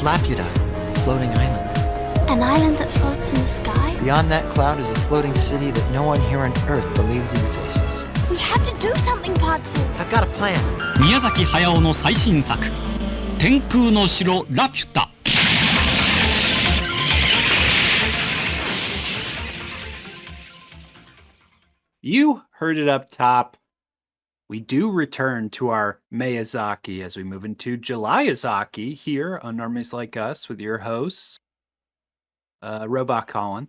Laputa, a floating island. An island that floats in the sky? Beyond that cloud is a floating city that no one here on Earth believes exists. We have to do something, Patsu. I've got a plan. 宮崎駿の最新作「天空の城ラピュタ」。You heard it up top. We do return to our Miyazaki as we move into Julyao-Miyazaki here on Normies Like Us with your hosts, Robot Colin.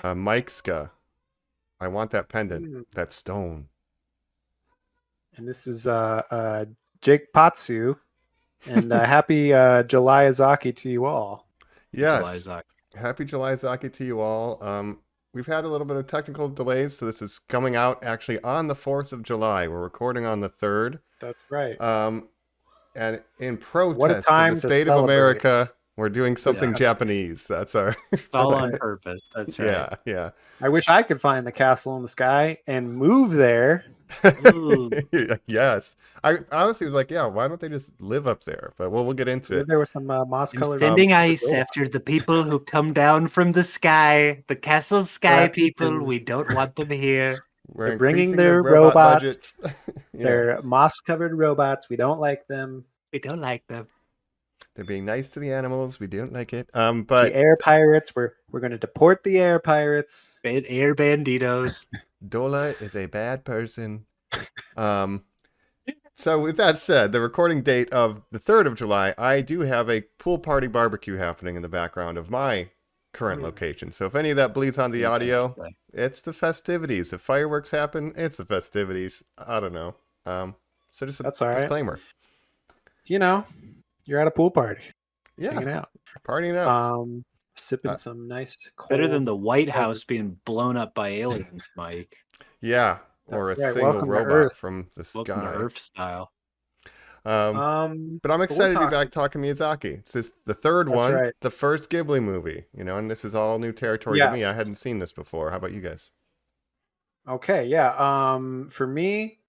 Mike Ska. I want that pendant, that stone. And this is Jake Patsu. And happy Julyao-Miyazaki to you all. Yes. Julyao-Miyazaki. Happy Julyao-Miyazaki to you all. We've had a little bit of technical delays, so this is coming out actually on the 4th of July. We're recording on the 3rd. That's right. And in protest to the state of America, we're doing something Japanese. That's our... All on purpose. That's right. Yeah. I wish I could find the castle in the sky and move there. Yes. I honestly was like, why don't they just live up there? But we'll get into it. There was some moss-colored... Sending ice after the people who come down from the sky. The castle sky people. We don't want them here. They're bringing their robots. They're moss-covered robots. We don't like them. We don't like them. They're being nice to the animals. We don't like it. But the air pirates, we're going to deport the air pirates. Air banditos. Dola is a bad person. So with that said, the recording date of the 3rd of July, I do have a pool party barbecue happening in the background of my current location. So if any of that bleeds on the audio, it's the festivities. If fireworks happen, it's the festivities. I don't know. So just a disclaimer. You know, you're at a pool party. Yeah. Hanging out. Partying out. Sipping some nice cold... Better than the White House being blown up by aliens, Mike. Yeah. Or a single robot from the sky. Welcome to Earth style. But I'm excited to be back talking Miyazaki. This is the third one, the first Ghibli movie, and this is all new territory to me. I hadn't seen this before. How about you guys? Okay, yeah. For me,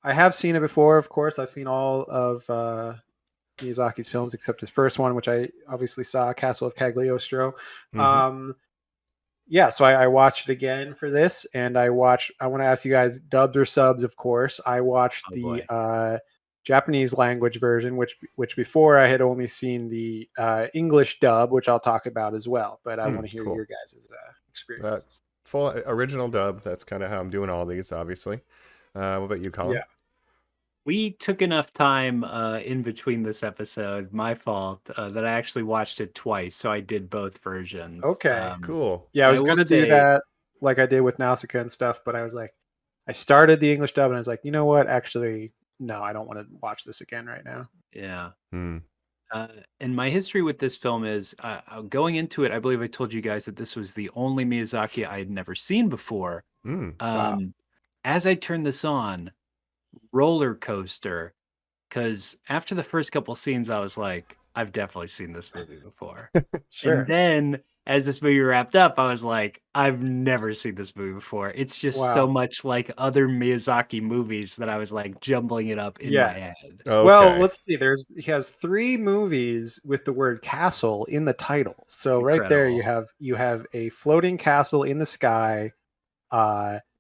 I have seen it before, of course. I've seen all of Miyazaki's films except his first one, which I obviously saw, Castle of Cagliostro. So I watched it again for this, and I want to ask you guys, dubbed or subs, of course. I watched the Japanese language version, which before I had only seen the English dub, which I'll talk about as well. But I want to hear your guys' experiences. Full original dub. That's kind of how I'm doing all these, obviously. What about you, Colin? Yeah. We took enough time in between this episode, my fault, that I actually watched it twice. So I did both versions. Okay, cool. Yeah, I was going to do that like I did with Nausicaa and stuff, but I was like, I started the English dub and I was like, you know what? Actually, no, I don't want to watch this again right now. Yeah. And my history with this film is going into it, I believe I told you guys that this was the only Miyazaki I had never seen before. Wow. As I turned this on, roller coaster, because after the first couple scenes I was like, I've definitely seen this movie before. Sure. And then as this movie wrapped up, I was like, I've never seen this movie before. It's just so much like other Miyazaki movies that I was like jumbling it up in my head. Okay. Well, let's see. He has 3 movies with the word castle in the title. So right there you have a floating castle in the sky.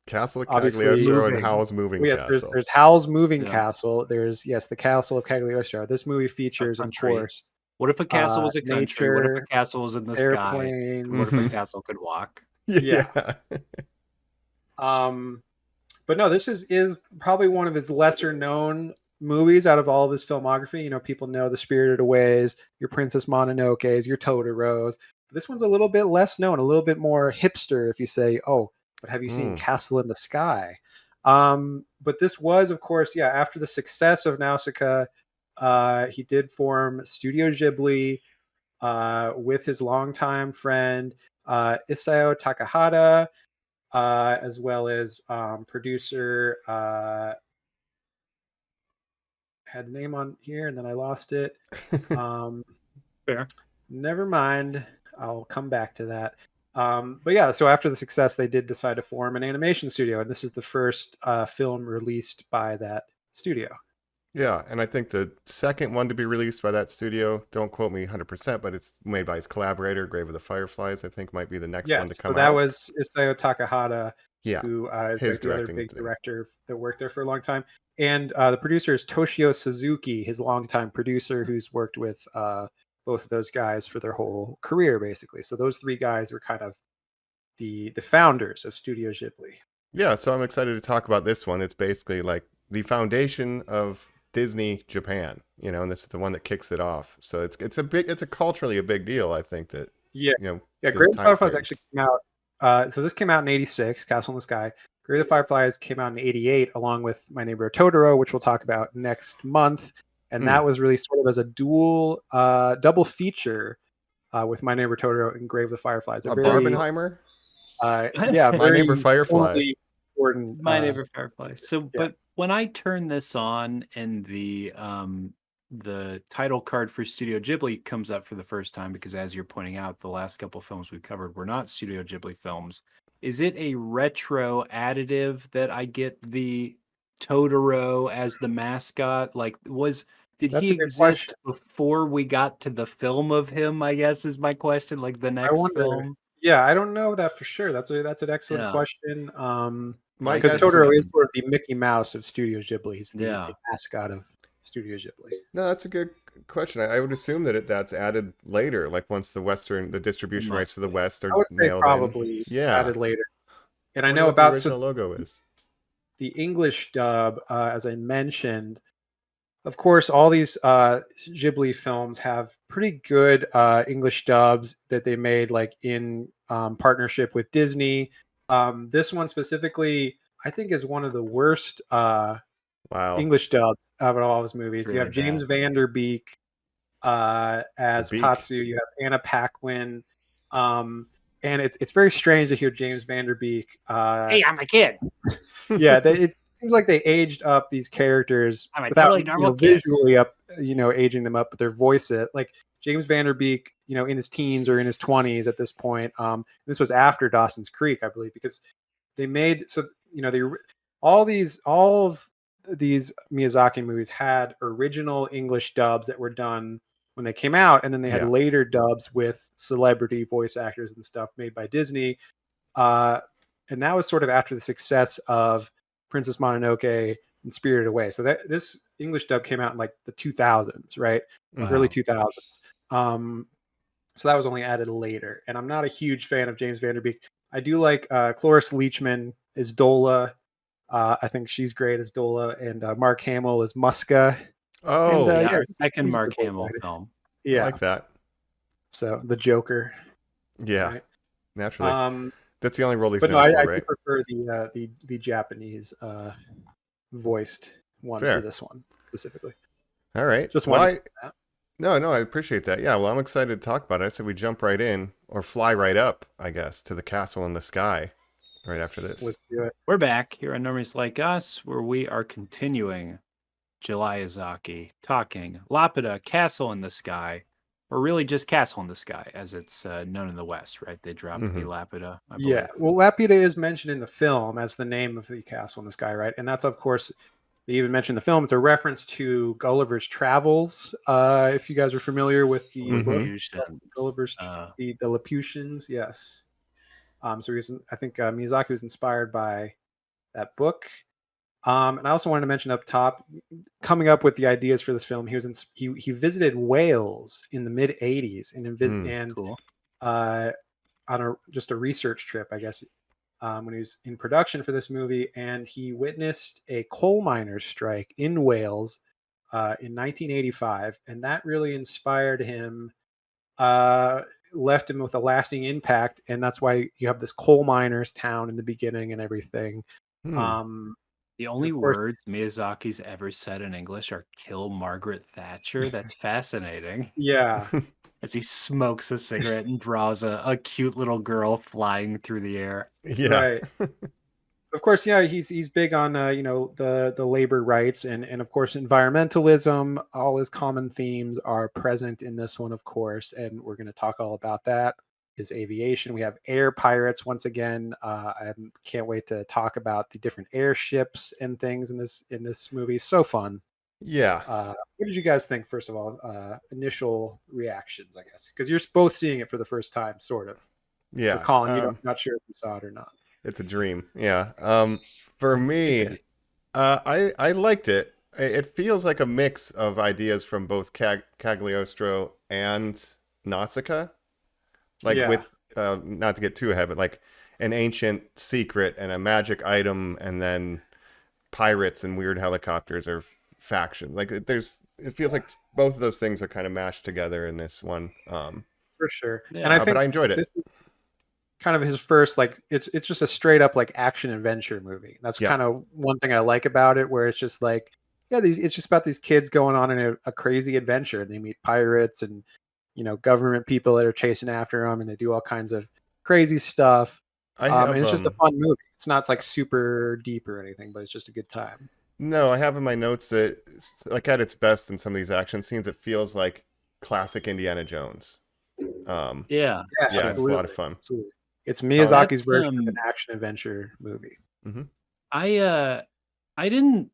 Castle of Cagliostro and Howl's Moving Castle. There's Howl's Moving Castle. There's the Castle of Cagliostro. This movie features, of course. What if a castle was a country? Nature, what if a castle was in the airplanes. sky? What if a castle could walk? Yeah. But no, this is probably one of his lesser known movies out of all of his filmography. People know the Spirited Aways, your Princess Mononokes, your Totoros. This one's a little bit less known, a little bit more hipster if you say, oh, but have you seen Castle in the Sky? But this was, of course, after the success of Nausicaa, he did form Studio Ghibli with his longtime friend Isao Takahata, as well as producer. Had the name on here and then I lost it. Fair. Never mind. I'll come back to that. But so after the success, they did decide to form an animation studio, and this is the first film released by that studio. Yeah, and I think the second one to be released by that studio, don't quote me 100%, but it's made by his collaborator, Grave of the Fireflies, I think might be the next one to Yes, so come that out. was Isao Takahata, Yeah, who is his like the other directing big thing. director that worked there for a long time. And the producer is Toshio Suzuki, his longtime producer, who's worked with both of those guys for their whole career, basically. So those three guys were kind of the founders of Studio Ghibli. Yeah, so I'm excited to talk about this one. It's basically like the foundation of Disney Japan, and this is the one that kicks it off. So it's a culturally a big deal, I think that, Yeah, yeah. this Great time Fireflies period. actually came out. So this came out in '86. Castle in the Sky. Great Fireflies came out in '88, along with My Neighbor Totoro, which we'll talk about next month. And Hmm. that was really sort of as a double feature with My Neighbor Totoro and Grave of the Fireflies. A A very, Barbenheimer? yeah, My Neighbor very Firefly. totally important. My Neighbor Firefly. So, Yeah. but when I turn this on and the title card for Studio Ghibli comes up for the first time, because as you're pointing out, the last couple films we've covered were not Studio Ghibli films. Is it a retro additive that I get the Totoro as the mascot? Like, did That's he a good question. exist before we got to the film of him? I guess is my question. Like the I next wonder. film. Yeah, I don't know that for sure. That's an excellent Yeah. question. My Because guess is Totoro is sort of the Mickey Mouse of Studio Ghibli. He's the Yeah. mascot of Studio Ghibli. no, that's a good question. I would assume that that's added later, like once the distribution rights Must to the be. West are I would say nailed in. probably Yeah. added later. And I I wonder know what the about original logo is. the English dub, as I mentioned. Of course, all these Ghibli films have pretty good English dubs that they made, like in partnership with Disney. This one specifically, I think, is one of the worst Wow. English dubs out of all his movies. It's You really have James bad. Van Der Beek The as beak. Patsu. You have Anna Paquin, and it's very strange to hear James Van Der Beek. Hey, I'm a kid. Yeah, it seems like they aged up these characters I'm a without totally normal kid. visually aging them up, but their voice it like James Van Der Beek, in his teens or in his 20s at this point. This was after Dawson's Creek, I believe, because they made they all of these Miyazaki movies had original English dubs that were done when they came out, and then they had Yeah. later dubs with celebrity voice actors and stuff made by Disney. And that was sort of after the success of Princess Mononoke and Spirited Away. So this English dub came out in like the 2000s, right? Early 2000s. So that was only added later. And I'm not a huge fan of James Van Der Beek. I do like Cloris Leachman as Dola. I think she's great as Dola, and Mark Hamill as Muska. Oh, And Yeah, our second he's a Mark good voice Hamill actor. film. I Yeah. like that. So the Joker. Yeah, Right? naturally. That's the only role he's But no, known for, I do right? prefer the Japanese voiced one Fair. for this one specifically. All right. Just Well, wanted no, I appreciate that. Yeah, well, I'm excited to talk about it. I said we jump right in, or fly right up, I guess, to the castle in the sky right after this. let's do it. We're back here on Normies Like Us, where we are continuing Julyao-Miyazaki, talking Laputa, Castle in the Sky, or really just Castle in the Sky, as it's known in the West, right? They dropped the Laputa, I believe. Yeah, well, Laputa is mentioned in the film as the name of the castle in the sky, right? And that's, of course, they even mentioned in the film. It's a reference to Gulliver's Travels. If you guys are familiar with the book, Gulliver's the Laputians, yes. So I think Miyazaki was inspired by that book. And I also wanted to mention up top, coming up with the ideas for this film, he visited Wales in the mid '80s and Cool. on just a research trip, I guess, when he was in production for this movie, and he witnessed a coal miners' strike in Wales in 1985, and that really inspired him, left him with a lasting impact, and that's why you have this coal miners' town in the beginning and everything. The only of course- words Miyazaki's ever said in English are "kill Margaret Thatcher." That's fascinating. Yeah. As he smokes a cigarette and draws a cute little girl flying through the air. Yeah. Right. Of course, yeah, he's big on the labor rights and of course environmentalism. All his common themes are present in this one, of course, and we're going to talk all about that. Is aviation. We have air pirates once again. I can't wait to talk about the different airships and things in this movie. So fun. Yeah. What did you guys think, first of all? Initial reactions, I guess, because you're both seeing it for the first time, sort of. Or Yeah. Colin, you don't, not sure if you saw it or not. It's a dream. Yeah. For me, I liked it. It feels like a mix of ideas from both Cagliostro and Nausicaa. Like Yeah. with, not to get too ahead, but like an ancient secret and a magic item, and then pirates and weird helicopters or factions. Like it feels like both of those things are kind of mashed together in this one. For sure. Yeah. And I But think I enjoyed it. this is kind of his first, like, it's just a straight up like action adventure movie. That's Yeah. kind of one thing I like about it, where it's just like, yeah, it's just about these kids going on in a crazy adventure, and they meet pirates and, government people that are chasing after them, and they do all kinds of crazy stuff. I have And it's just a fun movie. It's not like super deep or anything, but it's just a good time. no, I have in my notes that like at its best in some of these action scenes, it feels like classic Indiana Jones. Yeah. Yeah, Yeah, it's a lot of fun. absolutely. It's Miyazaki's That's, version of an action adventure movie. I didn't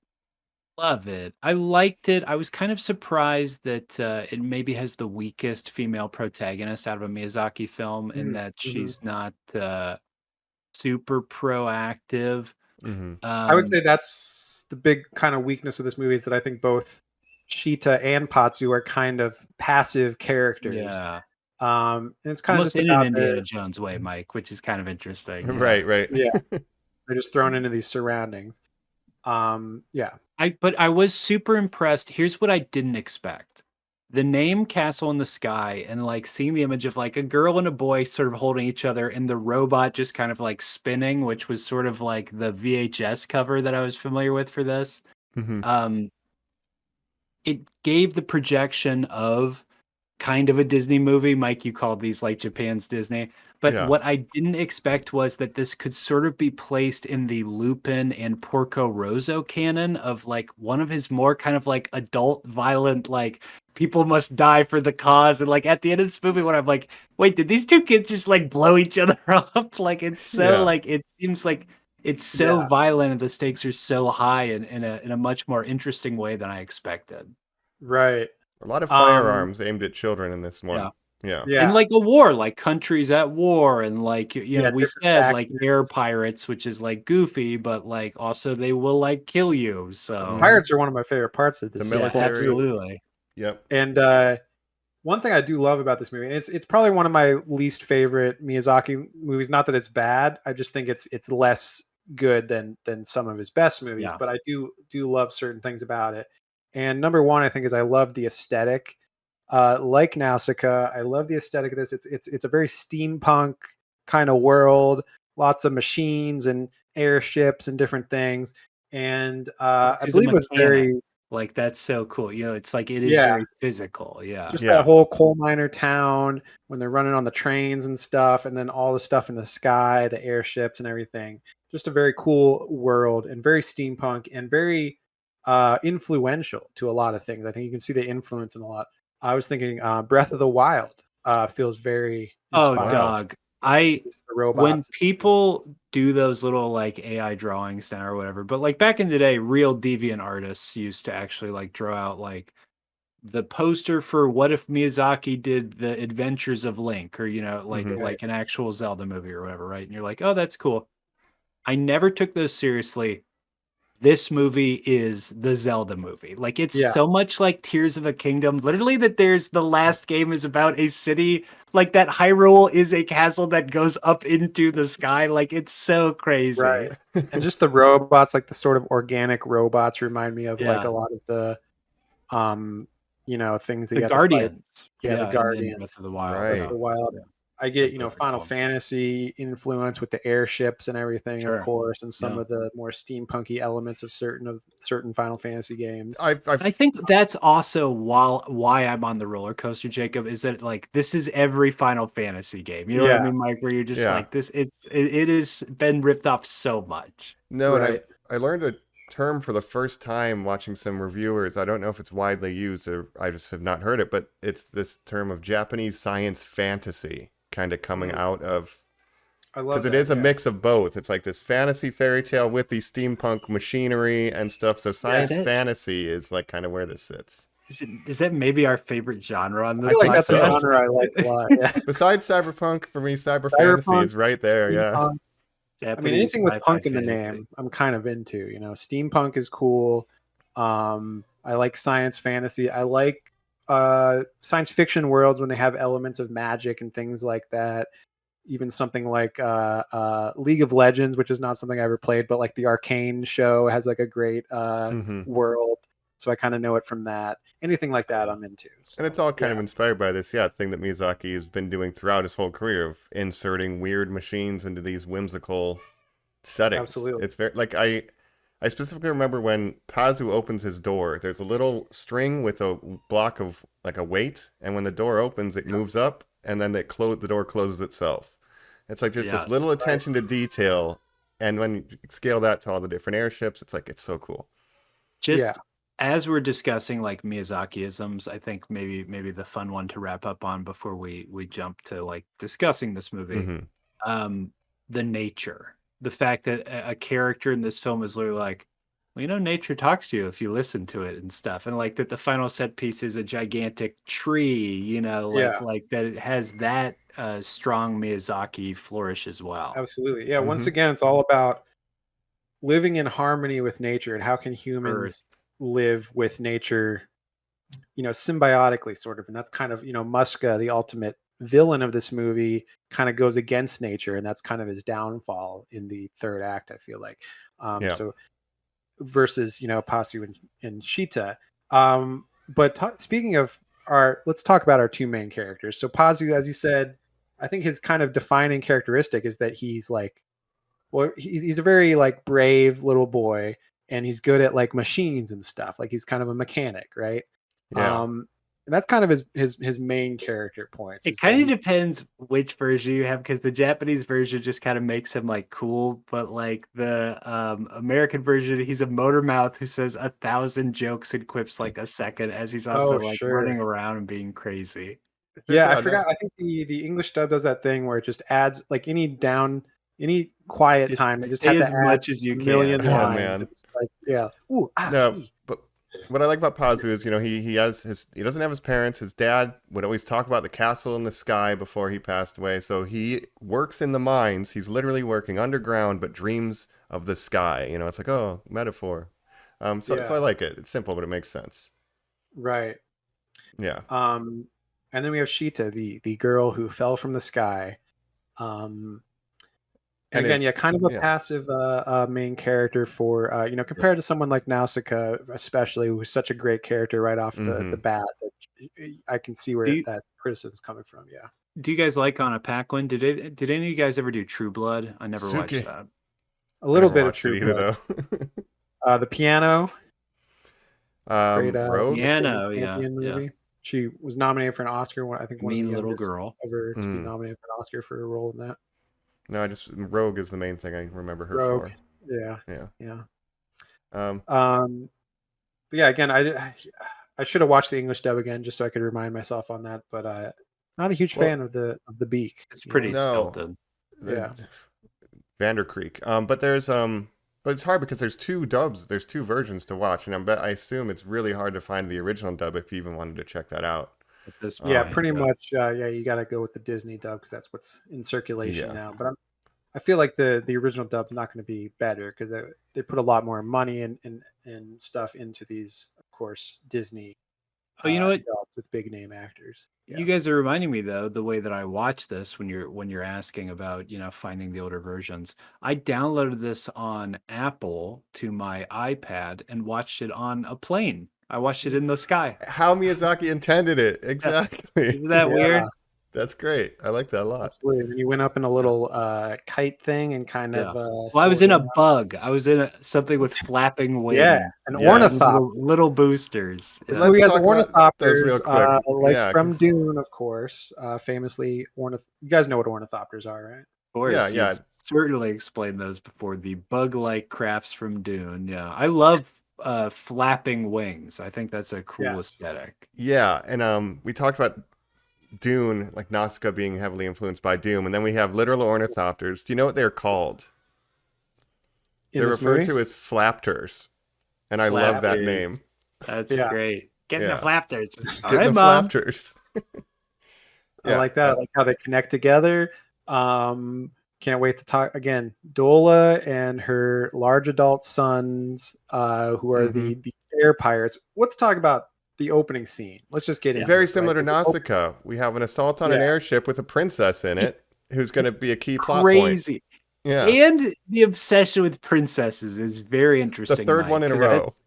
love it. I liked it. I was kind of surprised that it maybe has the weakest female protagonist out of a Miyazaki film, in that she's not super proactive. I would say that's the big kind of weakness of this movie, is that I think both Shita and Patsu are kind of passive characters. Yeah. And it's kind Almost of just in an about Indiana Jones way, Mike, which is kind of interesting. Yeah. Right. yeah, they're just thrown into these surroundings. Yeah. But I was super impressed. Here's what I didn't expect. The name Castle in the Sky, and like seeing the image of like a girl and a boy sort of holding each other, and the robot just kind of like spinning, which was sort of like the VHS cover that I was familiar with for this. It gave the projection of kind of a Disney movie. Mike, you called these like Japan's Disney. But Yeah. what I didn't expect was that this could sort of be placed in the Lupin and Porco Rosso canon of like one of his more kind of like adult, violent, like people must die for the cause. And like at the end of this movie, when I'm like, wait, did these two kids just like blow each other up? Like it's so like, it seems like it's so violent and the stakes are so high in a much more interesting way than I expected. Right. A lot of firearms aimed at children in this one. Yeah. And like a war, like countries at war, and like you know, we different said like factions. air pirates, which is like goofy, but like also they will like kill you. So Pirates are one of my favorite parts of this. The military. absolutely. Yep. And one thing I do love about this movie, and it's probably one of my least favorite Miyazaki movies. Not that it's bad, I just think it's less good than some of his best movies. Yeah. But I do love certain things about it. And number one, I think, is I love the aesthetic. Like Nausicaa, I love the aesthetic of this. It's a very steampunk kind of world, lots of machines and airships and different things. And I She's a believe it was mechanic. very, Like that's so cool. You know, it's like it is Yeah. very physical. Yeah. just Yeah. that whole coal miner town when they're running on the trains and stuff, and then all the stuff in the sky, the airships and everything. Just a very cool world, and very steampunk, and very influential to a lot of things. I think you can see the influence in a lot. I was thinking Breath of the Wild feels very Oh, inspired. dog. The robots When and stuff. people do those little like AI drawings now or whatever, but like back in the day, real deviant artists used to actually like draw out like the poster for what if Miyazaki did the Adventures of Link, or you know, like Mhm. like an actual Zelda movie or whatever, right? And you're like, oh, that's cool. I never took those seriously. This movie is the Zelda movie. Like it's Yeah. so much like Tears of a Kingdom. Literally, that there's the last game is about a city, like that Hyrule is a castle that goes up into the sky. Like it's so crazy. Right. And just the robots, like the sort of organic robots, remind me of like Yeah. a lot of the things that The you have to fight. Guardians. Yeah, the in Guardians. Breath of the Wild. Right. Breath of the Wild. Yeah. I get, That's what they're Final called. Fantasy influence with the airships and everything, Sure. of course, and some Yeah. of the more steampunky elements of certain Final Fantasy games. I've I think that's also why I'm on the roller coaster, Jacob, is that like this is every Final Fantasy game. You know what I Yeah. mean, Mike? Where you're just Yeah. like this. It has been ripped off so much. No, and Right. I learned a term for the first time watching some reviewers. I don't know if it's widely used or I just have not heard it, but it's this term of Japanese science fantasy kind of coming out of I love because it that, is a yeah. mix of both. It's like this fantasy fairy tale with the steampunk machinery and stuff. So science it- fantasy is like kind of where this sits. Is that maybe our favorite genre on I this feel like that's a podcast? genre I like a lot. Yeah. Besides cyberpunk, for me, cyber fantasy Cyberpunk, is right there. Yeah. steampunk. I mean, Japanese anything with sci-fi punk in the fantasy. name, I'm kind of into. Steampunk is cool. I like science fantasy. I like science fiction worlds when they have elements of magic and things like that. Even something like League of Legends, which is not something I ever played, but like the Arcane show has like a great hmm world. So I kind of know it from that. Anything like that, I'm into. So, And it's all kind yeah. of inspired by this, thing that Miyazaki has been doing throughout his whole career of inserting weird machines into these whimsical settings. Absolutely. It's very like I specifically remember when Pazu opens his door, there's a little string with a block of like a weight, and when the door opens, it moves up, and then the door closes itself. It's like there's this Yes, little attention to detail, and when you scale that to all the different airships, it's like it's so cool. Just Yeah. as we're discussing like Miyazaki-isms, I think maybe the fun one to wrap up on before we jump to like discussing this movie, hmm the nature, the fact that a character in this film is literally like, well, nature talks to you if you listen to it and stuff, and like that the final set piece is a gigantic tree, Yeah. like that it has that strong Miyazaki flourish as well. Absolutely. Yeah. Once Mhm. again, it's all about living in harmony with nature and how can Earth. humans live with nature, symbiotically, sort of. And that's kind of, Muska, the ultimate villain of this movie, kind of goes against nature. And that's kind of his downfall in the third act, I feel like. Yeah. So versus, Pasu and Shita. But speaking of let's talk about our two main characters. So Pazu, as you said, I think his kind of defining characteristic is that he's like, well, he's a very like brave little boy, and he's good at like machines and stuff. Like he's kind of a mechanic, right? Yeah. And that's kind of his main character points. It kind of depends which version you have, because the Japanese version just kind of makes him like cool, but like the American version, he's a motor mouth who says 1,000 jokes and quips like a second as he's also like running around and being crazy. Yeah, I forgot. I think the English dub does that thing where it just adds like any quiet time. They just say have as to add much as you a million can. Oh, lines. man. It's like, yeah. Ooh, No, but what I like about Pazu is, he doesn't have his parents. His dad would always talk about the castle in the sky before he passed away. So he works in the mines. He's literally working underground, but dreams of the sky. It's like, oh, metaphor. So I like it. It's simple, but it makes sense. Right. Yeah. And then we have Shita, the girl who fell from the sky. And again, kind of a passive main character for compared to someone like Nausicaa, especially, who's such a great character right off the bat. That I can see where that criticism is coming from. Yeah. Do you guys like Anna Paquin? Did any of you guys ever do True Blood? I never watched that. A little bit of True Blood. Though. The Piano. Great, Rogue. Piano, movie. yeah. She was nominated for an Oscar. I think one Mean of the Little youngest Girl ever to be nominated for an Oscar for a role in that. No, Rogue is the main thing I remember her Rogue. for. Yeah. But yeah, again, I should have watched the English dub again just so I could remind myself on that. But not a huge fan of the beak. It's pretty stilted. Yeah. Vandercreek. But it's hard because there's two dubs. There's two versions to watch, and I assume it's really hard to find the original dub if you even wanted to check that out. Pretty much. You got to go with the Disney dub because that's what's in circulation now. But I feel like the original dub's not going to be better because they put a lot more money and stuff into these, of course, Disney. Oh, you know what? Dubs with big name actors. Yeah. You guys are reminding me though, the way that I watch this when you're asking about finding the older versions. I downloaded this on Apple to my iPad and watched it on a plane. I watched it in the sky. How Miyazaki intended it. Exactly. Isn't that weird? That's great. I like that a lot. Absolutely. You went up in a little kite thing and kind of. Well, I was in a bug. I was in something with flapping wings. Yeah, an ornithopter. Little boosters. This movie has ornithopters, quick. From Dune, of course. Famously, you guys know what ornithopters are, right? Of course. Yeah. You've certainly explained those before. The bug-like crafts from Dune. Yeah, I love flapping wings. I think that's a cool aesthetic. Yeah, and we talked about Dune, like Nausicaa being heavily influenced by Doom, and then we have literal ornithopters. Do you know what they're called? In They're this referred movie? to as Flapptors, and I love that name. That's Yeah. great. Getting Yeah. the Flapptors. All Getting right, the Mom. Flapptors. I like that. I like how they connect together. Can't wait to talk again. Dola and her large adult sons, who are the air pirates. Let's talk about the opening scene. Let's just get into Very it, similar right? to Nausicaa. We have an assault on an Yeah. airship with a princess in it, who's going to be a key plot point. Crazy. Yeah. And the obsession with princesses is very The interesting. third Mike, one in a 'cause row. that's,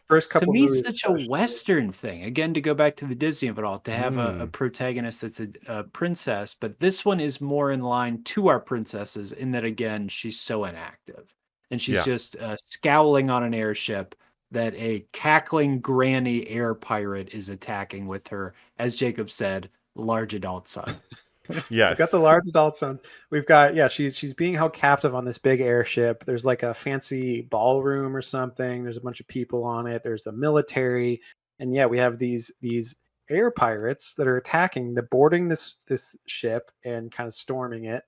First to couple me, movies, such a especially. Western thing. Again, to go back to the Disney of it all, to have a protagonist that's a princess, but this one is more in line to our princesses in that, again, she's so inactive. And she's Yeah. just scowling on an airship that a cackling granny air pirate is attacking with her, as Jacob said, large adult sons. Yes. We've got the large adult sons. We've got she's being held captive on this big airship. There's like a fancy ballroom or something. There's a bunch of people on it. There's a military, and we have these air pirates that are attacking, they're boarding this ship and kind of storming it.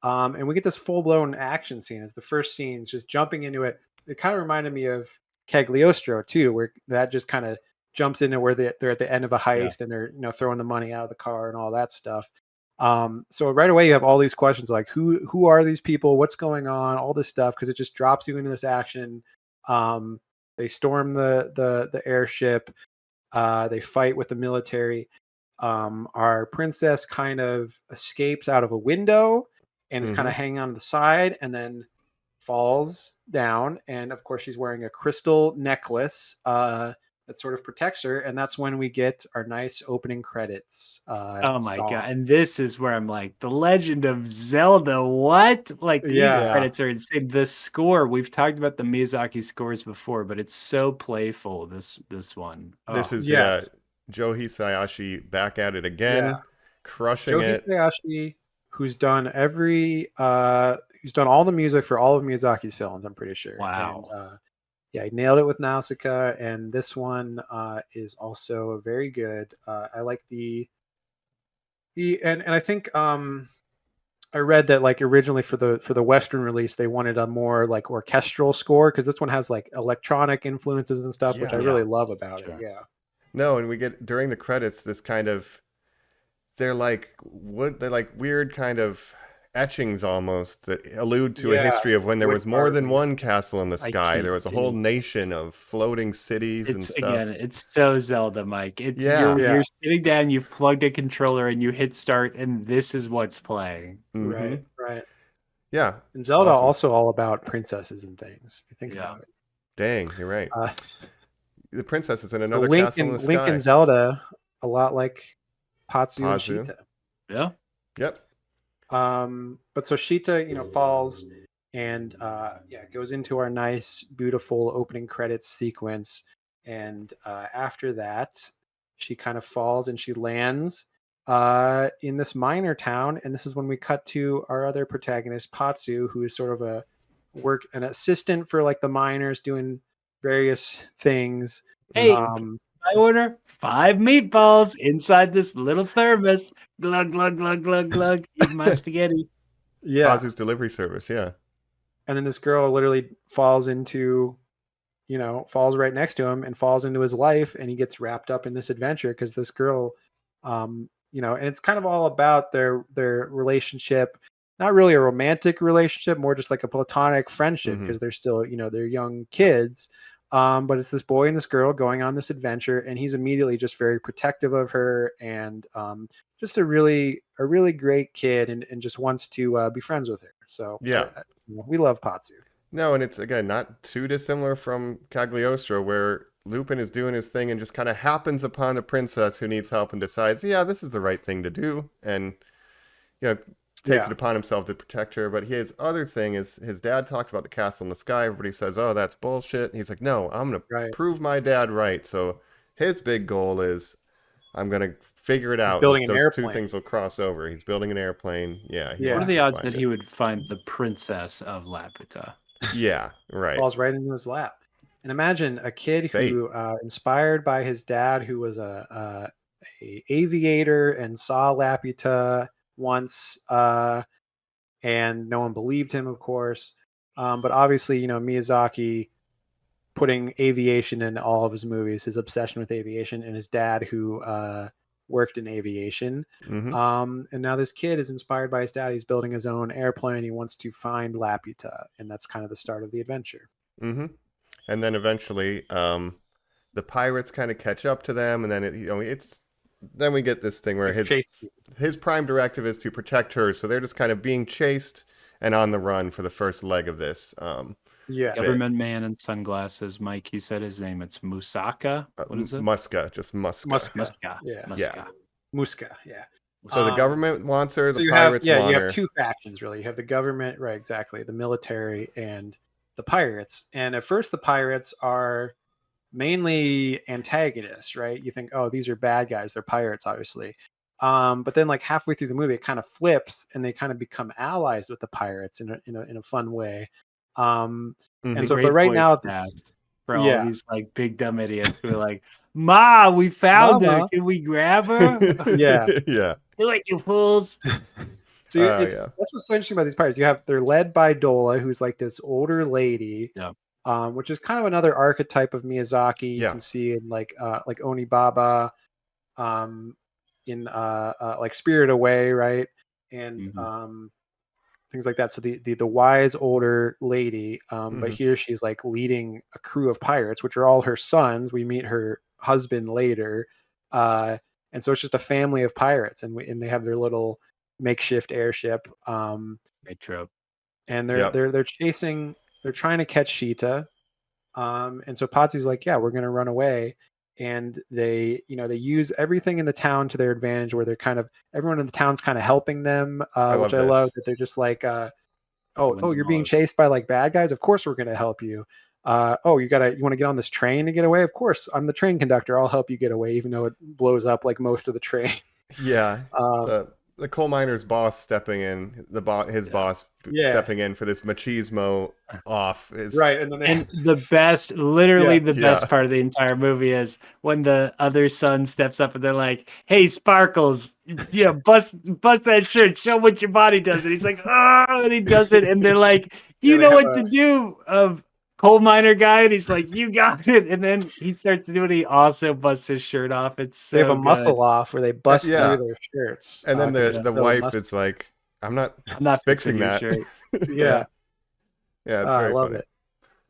And we get this full blown action scene as the first scene, just jumping into it. It kind of reminded me of Cagliostro too, where that just kind of jumps into where they're at the end of a heist and they're throwing the money out of the car and all that stuff. So right away you have all these questions like who are these people, what's going on, all this stuff, because it just drops you into this action. They storm the airship, they fight with the military. Our princess kind of escapes out of a window and is kind of hanging on the side and then falls down, and of course she's wearing a crystal necklace that sort of protects her, and that's when we get our nice opening credits. Oh my song. god! And this is where I'm like, The Legend of Zelda. What? Like these credits are insane. The score. We've talked about the Miyazaki scores before, but it's so playful. This one. This is yes. Joe Hisaishi back at it again, crushing Joe it. Hisaishi, who's done who's done all the music for all of Miyazaki's films, I'm pretty sure. Wow. And, he nailed it with Nausicaa, and this one is also very good. I like and I think I read that like originally for the Western release they wanted a more like orchestral score, because this one has like electronic influences and stuff, which I really love about it. Yeah. No, and we get during the credits this kind of they're like weird kind of etchings almost that allude to a history of when there was more than one castle in the sky. There was a whole nation of floating cities and stuff. Again, it's so Zelda, Mike. It's you're sitting down, you've plugged a controller, and you hit start, and this is what's playing. Right. Yeah. And Zelda also all about princesses and things, if you think about it. Dang, you're right. The princess is in another Link castle in the sky. Link and Zelda, a lot like Patsu and Sheeta. Yeah. Yep. But so Sheeta, falls and goes into our nice, beautiful opening credits sequence. And after that, she kind of falls and she lands in this minor town. And this is when we cut to our other protagonist, Patsu, who is sort of an assistant for like the miners doing various things. Hey, I order 5 meatballs inside this little thermos. Glug, glug, glug, glug, glug. Eat my spaghetti. Yeah. Patsu's delivery service, yeah. And then this girl literally falls right next to him and falls into his life, and he gets wrapped up in this adventure because this girl, and it's kind of all about their relationship. Not really a romantic relationship, more just like a platonic friendship, because they're still, they're young kids. But it's this boy and this girl going on this adventure, and he's immediately just very protective of her, and just a really great kid, and just wants to be friends with her. So we love Patsu. No, and it's again not too dissimilar from Cagliostro, where Lupin is doing his thing and just kind of happens upon a princess who needs help and decides, this is the right thing to do, and takes it upon himself to protect her. But his other thing is his dad talked about the castle in the sky. Everybody says, oh, that's bullshit. And he's like, no, I'm going to prove my dad right. So his big goal is I'm going to figure it out. Building an Those airplane. two things will cross over. He's building an airplane. Yeah. What are the odds that he would find the princess of Laputa? Yeah, right. Falls right into his lap. And imagine a kid who, inspired by his dad, who was a a aviator and saw Laputa once, and no one believed him, of course. But obviously, Miyazaki putting aviation in all of his movies, his obsession with aviation, and his dad who worked in aviation. Hmm. And now this kid is inspired by his dad. He's building his own airplane. He wants to find Laputa, and that's kind of the start of the adventure. Hmm. And then eventually, the pirates kind of catch up to them, and then then we get this thing where his prime directive is to protect her, so they're just kind of being chased and on the run for the first leg of this. Yeah. Government man in sunglasses. Mike, you said his name. It's Musaka. What is it? Muska, just Muska. Muska. Yeah. Muska. Muska. Yeah. So the government wants her, So the you pirates have, want you her. have two factions really. You have the government, right? Exactly, the military and the pirates. And at first, the pirates are mainly antagonists, right? You think, oh, these are bad guys. They're pirates, obviously. But then, like halfway through the movie, it kind of flips, and they kind of become allies with the pirates in a fun way. And so, Great but right voice now, cast for all yeah. these like big dumb idiots who are like, "Ma, we found her. Mama." Can we grab her? Yeah. Yeah. Do it, you fools!" So Yeah. that's what's so interesting about these pirates. They're led by Dola, who's like this older lady, Yeah. which is kind of another archetype of Miyazaki. You Yeah. can see in like Onibaba, in like Spirit Away, right, and things like that. So the wise older lady, but here she's like leading a crew of pirates, which are all her sons. We meet her husband later, and so it's just a family of pirates, and they have their little makeshift airship, Great trope. and they're chasing. They're trying to catch Sheeta, and so Patsu's like, yeah, we're gonna run away. And they use everything in the town to their advantage, where everyone in the town's kind of helping them, which I love, that they're just like, oh, you're being chased by like bad guys. Of course, we're going to help you. Oh, you want to get on this train to get away? Of course, I'm the train conductor. I'll help you get away, even though it blows up like most of the train. Yeah. The coal miner's boss stepping in, his boss stepping in for this machismo off is right. And the best, literally the best part of the entire movie is when the other son steps up and they're like, "Hey, Sparkles, bust that shirt, show what your body does." And he's like, "Oh," and he does it, and they're like, "You know what to do, coal miner guy," and he's like, "You got it." And then he starts to do it. He also busts his shirt off. It's so they have a good. muscle off where they bust through their shirts. And then the wife is like, I'm not fixing that. Yeah. Yeah, it's very I love funny.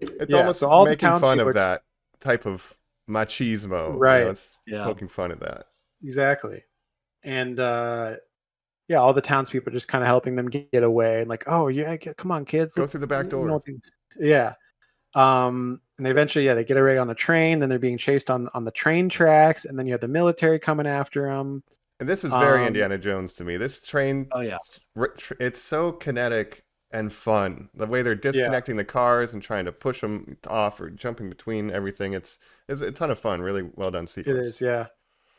it. It's almost so all making fun of that type of machismo. Right. It's poking fun at that. Exactly. And all the townspeople are just kind of helping them get away, and like, oh yeah, come on, kids, go through the back door. Yeah. And they eventually, they get away on the train. Then they're being chased on the train tracks, and then you have the military coming after them. And this was very Indiana Jones to me. This train, it's so kinetic and fun. The way they're disconnecting the cars and trying to push them off or jumping between everything. It's a ton of fun. Really well done sequence. It is, yeah.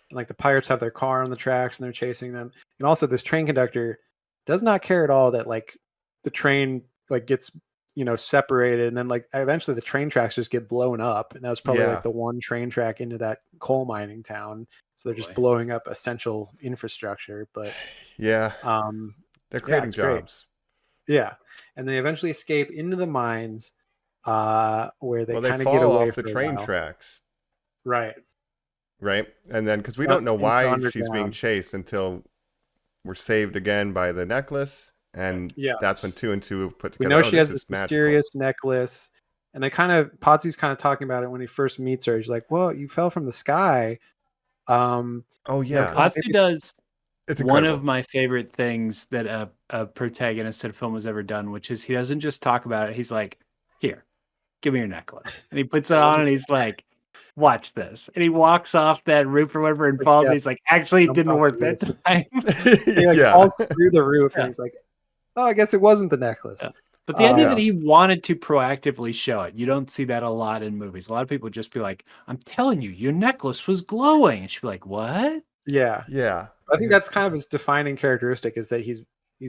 And like the pirates have their car on the tracks and they're chasing them. And also this train conductor does not care at all that like the train like gets separated, and then like eventually the train tracks just get blown up, and that was probably like the one train track into that coal mining town, so they're just blowing up essential infrastructure. But they're creating jobs. And they eventually escape into the mines, where they kind of get away off the train tracks, right, and then because we don't know why she's being chased until we're saved again by the necklace. And that's when 2 and 2 put together. We know she has this mysterious necklace, and Patsu's kind of talking about it when he first meets her. He's like, "Well, you fell from the sky." Patsu does one of my favorite things that a protagonist in a film has ever done, which is he doesn't just talk about it. He's like, "Here, give me your necklace," and he puts it on, and he's like, "Watch this," and he walks off that roof or whatever and falls. And he's like, "Actually, it didn't work that time." He falls through the roof, and he's like, "Oh, I guess it wasn't the necklace." Yeah. But the idea that he wanted to proactively show it, you don't see that a lot in movies. A lot of people just be like, "I'm telling you, your necklace was glowing." And she'd be like, "What?" Yeah. I think that's kind of his defining characteristic, is that he's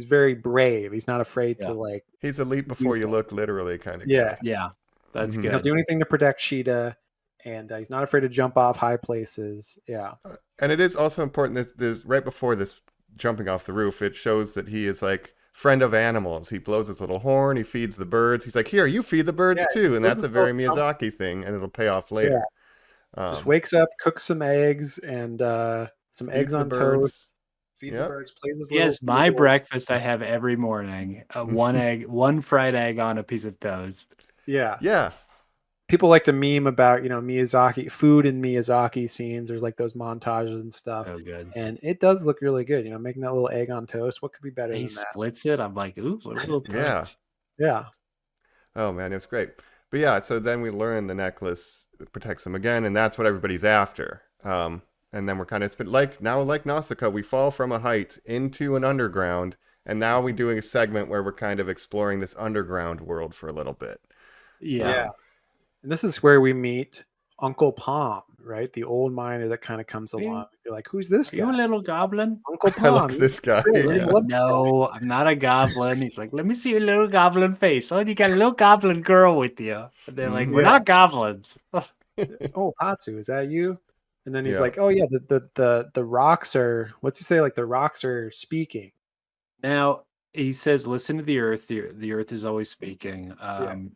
very brave. He's not afraid to like. He's a leap before you look, literally, kind of. Yeah. Yeah. That's good. He'll do anything to protect Sheeta, and he's not afraid to jump off high places. Yeah. And it is also important that this right before this jumping off the roof, it shows that he is like friend of animals. He blows his little horn, he feeds the birds. He's like, "Here, you feed the birds Yeah, too," and builds that's his a very little Miyazaki thing, and it'll pay off Yeah. later. Just wakes up, cooks some eggs and some eggs Feeds the on birds. toast, feeds the Yep. birds, plays his Yes, little my keyboard. breakfast I have every morning. One egg, one fried egg on a piece of toast. Yeah. Yeah. People like to meme about, Miyazaki food and Miyazaki scenes. There's like those montages and stuff. So good. And it does look really good, making that little egg on toast. What could be better He than that? splits it. I'm like, ooh, what a little touch. Yeah. Yeah. Oh man, it's great. But yeah, so then we learn the necklace protects him again, and that's what everybody's after. And then we're kind of it's been like Nausicaa, we fall from a height into an underground, and now we do a segment where we're kind of exploring this underground world for a little bit. Yeah. And this is where we meet Uncle Palm, right? The old miner that kind of comes along. You're like, who's this Are you a guy? little goblin? Uncle I Palm. like this guy. Yeah. No, I'm not a goblin. He's like, let me see your little goblin face. Oh, you got a little goblin girl with you. And they're like, we're Yeah. not goblins. Oh, Patsu, is that you? And then he's Yeah. like, oh yeah, the rocks are. What's he say? Like the rocks are speaking. Now, he says, listen to the earth. The earth is always speaking.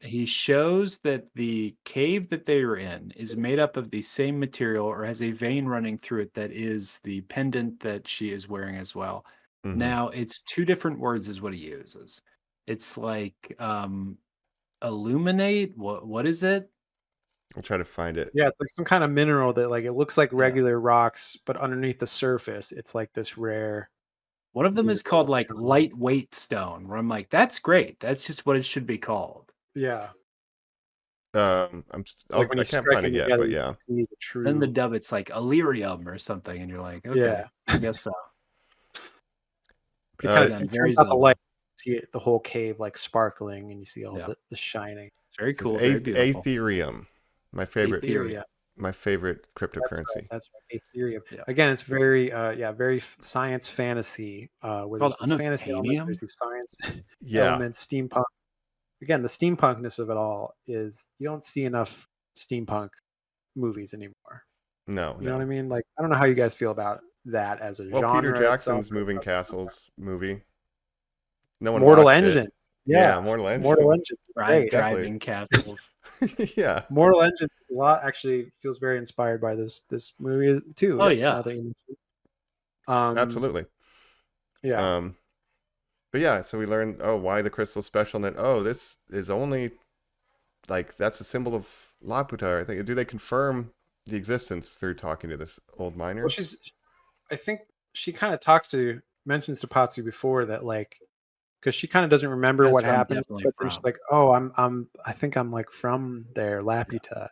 He shows that the cave that they are in is made up of the same material or has a vein running through it that is the pendant that she is wearing as well. Mhm. Now, it's two different words is what he uses. It's like illuminate. What is it? I'll try to find it. Yeah, it's like some kind of mineral that like it looks like regular rocks, but underneath the surface, it's like this rare. One of them is Beautiful called like stone. lightweight stone, where I'm like, that's great. That's just what it should be called. Yeah. I Like when you can't strike find it them yet, together, but you yeah. can see the true. Then the dub, it's like Illyrium or something, and you're like, okay, Yeah. I guess so. But it kind Uh, of I'm very turns out the Zelda. light, you see the whole cave like sparkling, and you see all Yeah. the shining. It's very This is cool, very beautiful. Aetherium. My favorite Ethereum. my favorite cryptocurrency. That's right. Ethereum. Yeah. Again, it's very very science fantasy. Where Called there's this fantasy element, unobtainium? there's these science Yeah. elements, steampunk. Again, the steampunkness of it all is you don't see enough steampunk movies anymore. No, You know what I mean? Like I don't know how you guys feel about that as a Well, genre. Peter Jackson's itself. Moving Castles movie. No one Mortal watched it. Engines. Yeah, Mortal Engines. Mortal Engines. is great. Driving castles. Yeah. Mortal Engines a lot actually feels very inspired by this movie too. Oh, yeah. now that you mention it. Absolutely. Yeah. But yeah, so we learned why the crystal's special, and then this is only like that's a symbol of Laputa. I think do they confirm the existence through talking to this old miner? Well, I think she kind of mentions to Patsu before that like because she kind of doesn't remember That's what where I'm happened, definitely but then she's from. like, oh, I think I'm like from there, Laputa.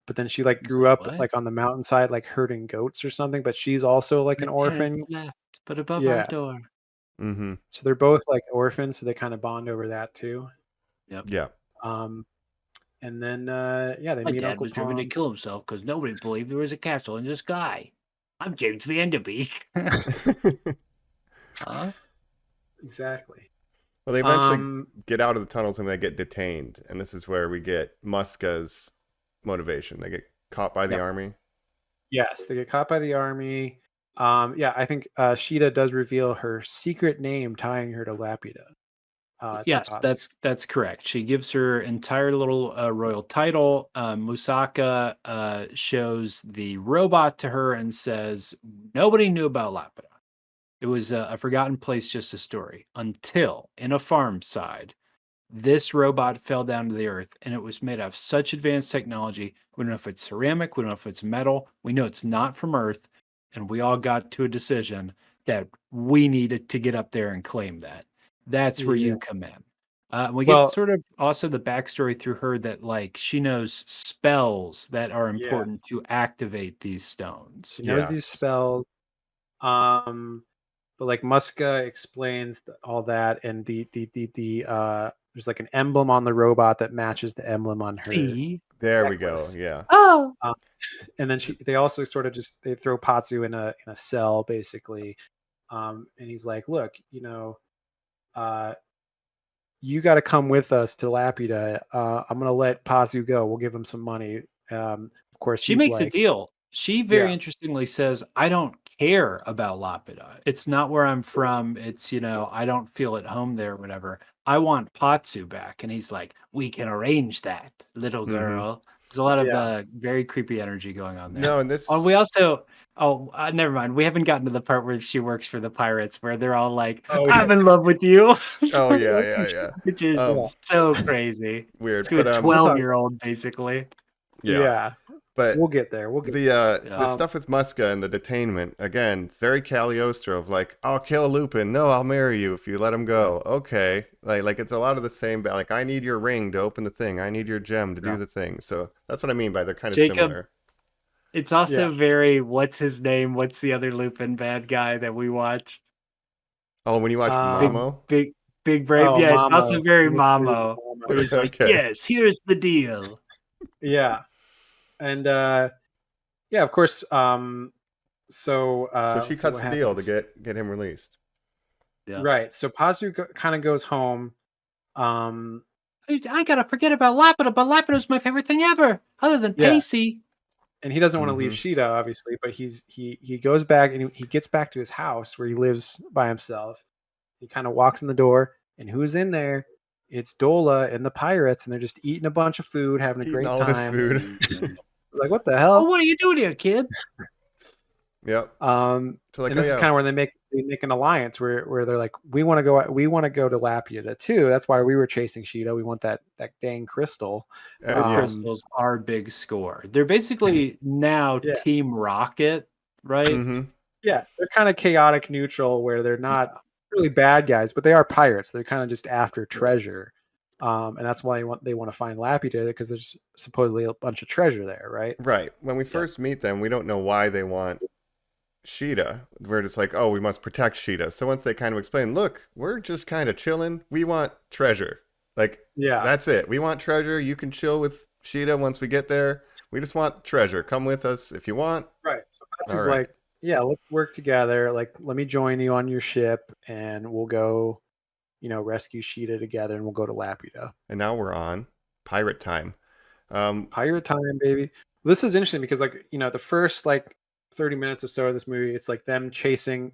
But then she like He's grew like, up "What? like on the mountainside, like herding goats or something. But she's also like an My parents orphan. left, but above Yeah. our door." Mm-hmm. So they're both like orphans, so they kind of bond over that too. Yeah. And then they My meet dad Uncle was driven to Tom. kill himself because nobody believed there was a castle in the sky. I'm James Van Der Beek. Huh? Exactly. Well, they eventually get out of the tunnels and they get detained, and this is where we get Muska's motivation. They get caught by the army. Yes, they get caught by the army. I think Sheeta does reveal her secret name tying her to Laputa. Yes, that's correct. She gives her entire little royal title. Musaka shows the robot to her and says, nobody knew about Laputa. It was a forgotten place, just a story, until in a farm side, this robot fell down to the earth and it was made of such advanced technology. We don't know if it's ceramic, we don't know if it's metal, we know it's not from Earth. And we all got to a decision that we needed to get up there and claim that. That's where you come in. We get sort of also the backstory through her that like she knows spells that are important to activate these stones. She knows these spells. But like Muska explains all that, and the there's like an emblem on the robot that matches the emblem on her. See? There we go. Yeah. Oh. And then they also sort of they throw Patsu in a cell basically, and he's like, look, you got to come with us to Laputa. I'm gonna let Patsu go. We'll give him some money. Of course, she makes a deal. She very Yeah. interestingly says, I don't care about Laputa. It's not where I'm from. It's, I don't feel at home there, whatever. I want Patsu back. And he's like, we can arrange that, little Mm-hmm. girl. There's a lot of Yeah. very creepy energy going on there. No, and this. Oh, we also, never mind. We haven't gotten to the part where she works for the pirates, where they're all like, Oh, I'm yeah. in love with you. Oh yeah. Which is Um, so crazy. weird, To a but 12-year-old, basically. Yeah. But We'll get there. We'll get the stuff with Muska and the detainment, again, it's very Cagliostro of like, I'll kill Lupin. No, I'll marry you if you let him go. Okay. Like it's a lot of the same, like, I need your ring to open the thing. I need your gem to do the thing. So that's what I mean by they're kind of Jacob, similar. it's also very, what's his name? What's the other Lupin bad guy that we watched? Oh, when you watch Mamo? Big Brave. Oh, Yeah, it's Mamo. also very Mamo. Mamo. Where he's like, Okay. yes, here's the deal. Yeah. And yeah, of course. So she cuts the deal to get him released. Yeah. Right. So Pazu kind of goes home. I gotta forget about Laputa, but Laputa's my favorite thing ever, other than Yeah. Pacey. And he doesn't want to leave Sheeta, obviously, but he goes back and he gets back to his house where he lives by himself. He kind of walks in the door, and who's in there? It's Dola and the pirates, and they're just eating a bunch of food, having a great all time. this food. Like, what the hell? Oh, what are you doing here, kid? Yep. So like, and this is kind of where they make an alliance where they're like, we want to go to Laputa too. That's why we were chasing Sheeta. We want that dang crystal. Crystals are big score. They're basically now Team Rocket, right? Mm-hmm. Yeah, they're kind of chaotic neutral, where they're not really bad guys, but they are pirates. They're kind of just after treasure, and that's why they want to find Laputa, because there's supposedly a bunch of treasure there, right? Right. When we first meet them, we don't know why they want Sheeta. We're just like, oh, we must protect Sheeta. So once they kind of explain, look, we're just kind of chilling. We want treasure. Like, that's it. We want treasure. You can chill with Sheeta once we get there. We just want treasure. Come with us if you want. Right. So Patsu's like, yeah, let's work together. Like, let me join you on your ship, and we'll go, rescue Sheeta together, and we'll go to Laputa. And now we're on pirate time. Pirate time, baby. This is interesting because, like, the first 30 minutes or so of this movie, it's like them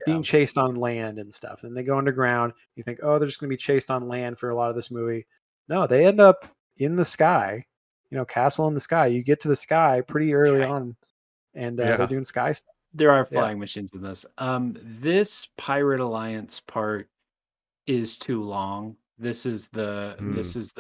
being chased on land and stuff. And they go underground. You think, oh, they're just going to be chased on land for a lot of this movie. No, they end up in the sky, castle in the sky. You get to the sky pretty early on, and they're doing sky stuff. There are flying machines in this. This Pirate Alliance part is too long. This is the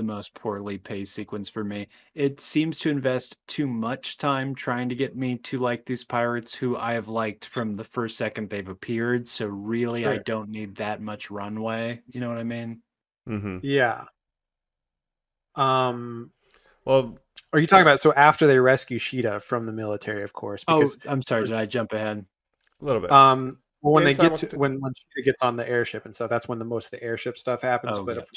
most poorly paced sequence for me. It seems to invest too much time trying to get me to like these pirates who I have liked from the first second they've appeared. So really, I don't need that much runway. You know what I mean? Mm-hmm. Yeah. Well, are you talking about after they rescue Sheeta from the military, of course? Because, I'm sorry. Did I jump ahead? A little bit. Well, when they get to when Sheeta gets on the airship, and so that's when most of the airship stuff happens. But if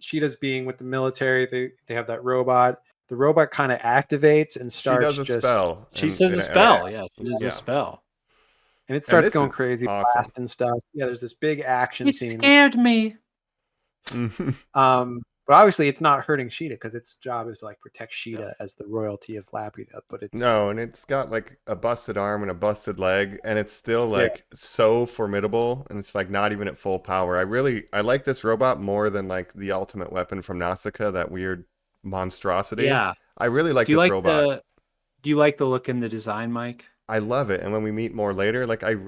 Sheeta's being with the military, they have that robot. The robot kind of activates and starts. She does a spell. She says a spell. Yeah, she does a spell, and it starts going crazy, blast and stuff. Yeah, there's this big action scene. It scared me. But obviously, it's not hurting Sheeta because its job is to protect Sheeta as the royalty of Laputa. But it's and it's got a busted arm and a busted leg, and it's still so formidable, and it's not even at full power. I like this robot more than the ultimate weapon from Nausicaa, that weird monstrosity. Yeah, I really like this robot. Do you like the look in the design, Mike? I love it, and when we meet more later,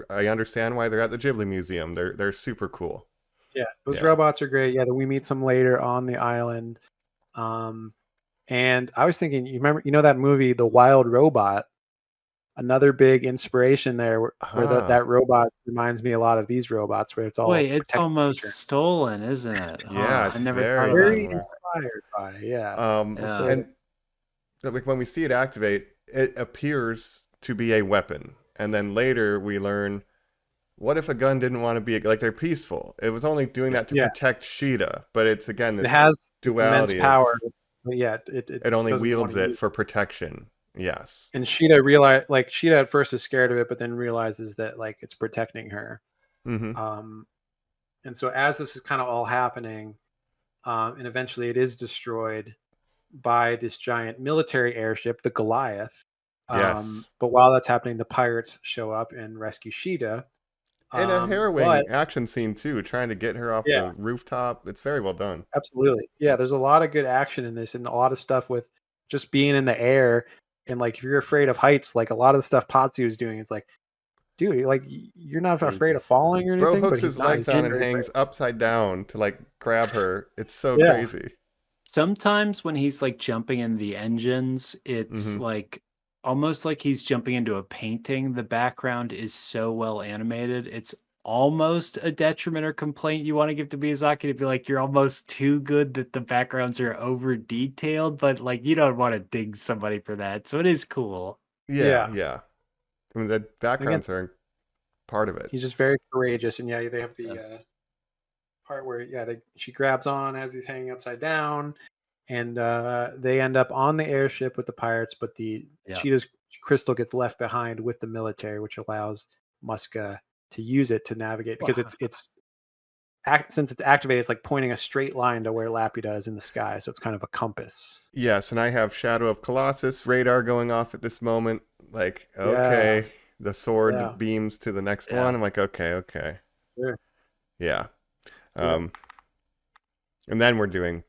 I understand why they're at the Ghibli Museum. They're super cool. Yeah, those robots are great. Yeah, we meet some later on the island. And I was thinking, you that movie, The Wild Robot? Another big inspiration there, where that robot reminds me a lot of these robots, where it's all it's almost stolen, isn't it? Yeah, I never thought very inspired by and when we see it activate, it appears to be a weapon, and then later we learn, what if a gun didn't want to be they're peaceful? It was only doing that to protect Sheeta, but it's again this it has duality immense power. But yeah, it only wields it for protection. Yes. And Sheeta Sheeta at first is scared of it, but then realizes that it's protecting her. Mm-hmm. And so as this is kind of all happening, and eventually it is destroyed by this giant military airship, the Goliath. Yes. But while that's happening, the pirates show up and rescue Sheeta. And a harrowing But action scene too, trying to get her off yeah, the rooftop. It's very well done. absolutely. Yeah, there's a lot of good action in this and a lot of stuff with just being in the air. And like if you're afraid of heights, like a lot of the stuff Potsu is doing, it's like, dude, like you're not afraid of falling or Bro anything, but hooks he's his not. legs He's on getting and very hangs brave. upside down to like grab her. It's so Yeah. crazy. Sometimes when he's like jumping in the engines, it's Mhm. like almost like he's jumping into a painting. The background is so well animated. It's almost a detriment or complaint you want to give to Miyazaki to be like, you're almost too good that the backgrounds are over detailed, but like you don't want to ding somebody for that. So it is cool. Yeah, Yeah. yeah. I mean, the backgrounds are part of it. He's just very courageous, and yeah, they have the Yeah. part where she grabs on as he's hanging upside down, and they end up on the airship with the pirates, but the Yeah. Cheetah's crystal gets left behind with the military, which allows Muska to use it to navigate because since it's activated, it's like pointing a straight line to where Laputa is in the sky, so it's kind of a compass. Yes, and I have Shadow of Colossus radar going off at this moment. Like, Yeah. okay, the sword Yeah. beams to the next Yeah. one. I'm like, okay. Sure. Yeah. Yeah. And then we're doing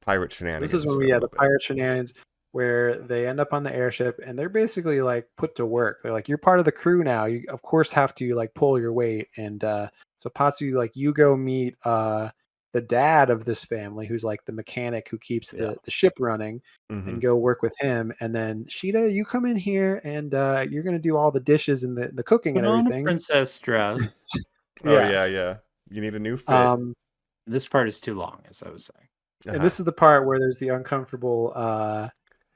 pirate So shenanigans. this is when for a we had little the bit. pirate shenanigans where they end up on the airship and they're basically like put to work. They're like, you're part of the crew now. You of course have to like pull your weight. And so Patsu, like you go meet the dad of this family who's like the mechanic who keeps the ship running Mhm. and go work with him. And then Sheeta, you come in here and you're gonna do all the dishes and the cooking Put and on a everything. princess dress. Oh yeah. You need a new fit. This part is too long, as I was saying. And this is the part where there's the uncomfortable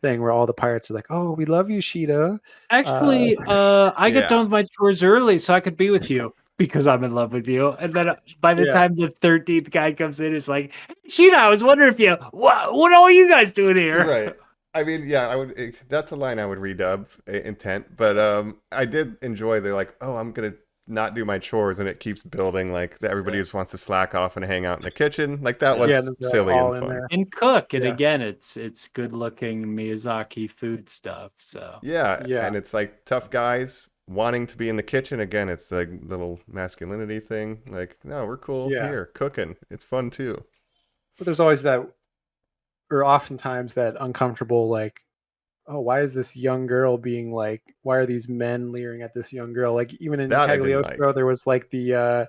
thing where all the pirates are like, "Oh, we love you, Sheeta." Actually, I get Yeah. done with my chores early so I could be with you because I'm in love with you. And then by the Yeah. time the 13th guy comes in, it's like, hey, Sheeta, I was wondering if you, what are you guys doing here? Right. I mean, yeah, that's a line I would redub intent, but I did enjoy they're like, "Oh, I'm going to not do my chores," and it keeps building like everybody just wants to slack off and hang out in the kitchen. Like that was silly all and in fun. there. And cook. And Yeah. again, it's good looking Miyazaki food stuff. So Yeah, Yeah. and it's like tough guys wanting to be in the kitchen again. It's like little masculinity thing. Like, no, we're cool Yeah. here cooking. It's fun too. But there's always that, or oftentimes that uncomfortable, like, oh, why is this young girl being like, why are these men leering at this young girl? Like even in That I didn't Cagliostro, like. there was like the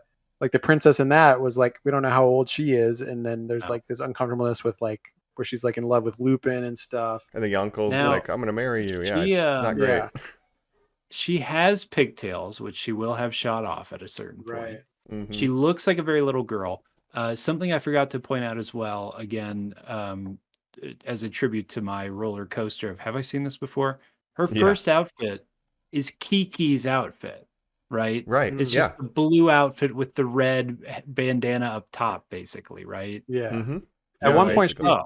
princess in that was like, we don't know how old she is, and then there's like this uncomfortableness with like where she's like in love with Lupin and stuff. And the uncle's Now, like, "I'm gonna marry you." Yeah, she, it's not great. Yeah. she has pigtails, which she will have shot off at a certain point. Right. Mhm. She looks like a very little girl. Something I forgot to point out as well, again, as a tribute to my roller coaster of have I seen this before? Her Yeah. first outfit is Kiki's outfit, right? Right. It's Yeah. just the blue outfit with the red bandana up top, basically, right? Yeah. Mm-hmm. At one point, basically.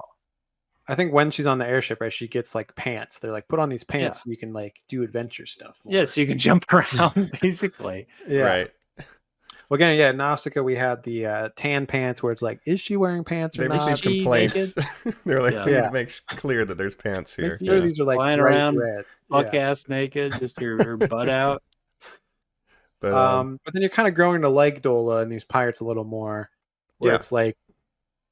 I think when she's on the airship, right, she gets like pants. They're like, put on these pants so you can like do adventure stuff more. Yeah, so you can jump around, basically. Yeah. Right. Well, again, yeah, in Nausicaa, we had the tan pants where it's like, is she wearing pants or They not? received She complaints. They're like, Yeah. we need Yeah. to make clear that there's pants here. Make sure Yeah. these are like Flying bright around, red. buck Yeah. ass naked, just her butt out. But But then you're kind of growing to like Dola and these pirates a little more, where Yeah. it's like,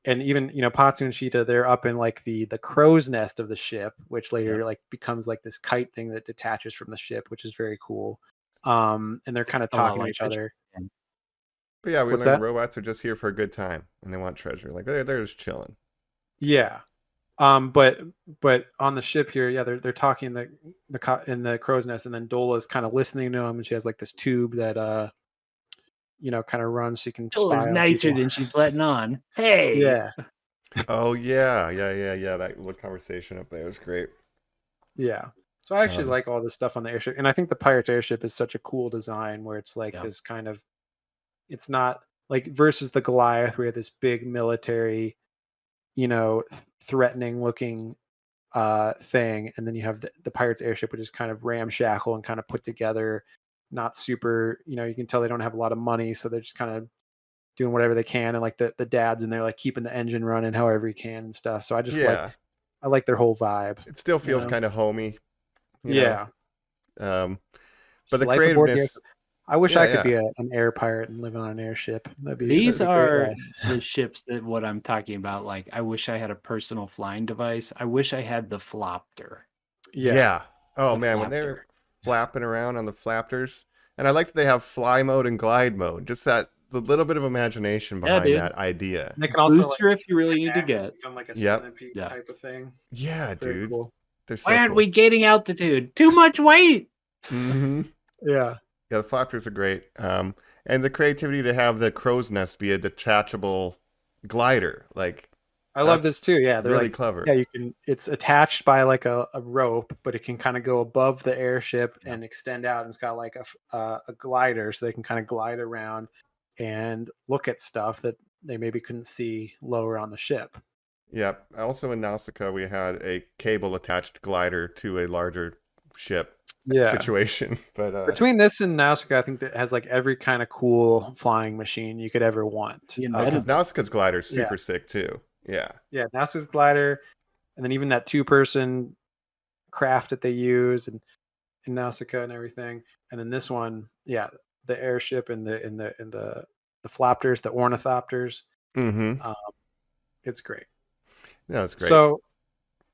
and even Patsu and Sheeta, they're up in like the crow's nest of the ship, which later like becomes like this kite thing that detaches from the ship, which is very cool. And they're kind of It's a lot talking to like each Pitch other. But yeah, we What's learned that? robots are just here for a good time and they want treasure. Like they're just chilling. Yeah. But on the ship here, yeah, they're talking in the crow's nest, and then Dola's kind of listening to them, and she has like this tube that kind of runs so you can Still is spy on nicer people. than she's letting on. Hey. Yeah. Oh yeah. That little conversation up there was great. Yeah. So I actually Um, like all this stuff on the airship, and I think the Pirates airship is such a cool design where it's like Yeah. this kind of, it's not like versus the Goliath where you have this big military, threatening looking thing, and then you have the Pirates airship, which is kind of ramshackle and kind of put together, not super. You can tell they don't have a lot of money, so they're just kind of doing whatever they can, and like the dad's in there like keeping the engine running however he can and stuff. So I just yeah. I like their whole vibe. It still feels know? kind of homey. you Yeah. know. But Just the life aboard the air. creativeness, I wish yeah, I could yeah. be an air pirate and live on an airship. That'd These be a great are life. the ships that what I'm talking about. Like, I wish I had a personal flying device. I wish I had the Flopter. Yeah. Yeah. Oh The man, when Flaptor. they're flapping around on the Flapptors, and I like that they have fly mode and glide mode. Just that the little bit of imagination Yeah, behind dude. that idea. And they can also like Booster if you really need to connect and get. become like a Yep. centipede Yeah. type of thing. Yeah, Very dude. cool. They're so Why aren't cool. we gaining altitude? Too much weight. Mm-hmm. Yeah. Yeah, the Flappers are great. And the creativity to have the crow's nest be a detachable glider, like I love that's this too. Yeah. They're really like, clever. yeah, you can, it's attached by like a rope, but it can kind of go above the airship and extend out. And it's got like a glider so they can kind of glide around and look at stuff that they maybe couldn't see lower on the ship. Yep. Also in Nausicaa, we had a cable attached glider to a larger ship situation. But Between this and Nausicaa, I think that has like every kind of cool flying machine you could ever want. The because invented Nausicaa's glider's Yeah. super sick too. Yeah. Yeah, NASA's glider, and then even that 2-person craft that they use and in Nausicaa and everything. And then this one, yeah, the airship and the Flapptors, the ornithopters. Mm-hmm. It's great. Yeah, that's great. So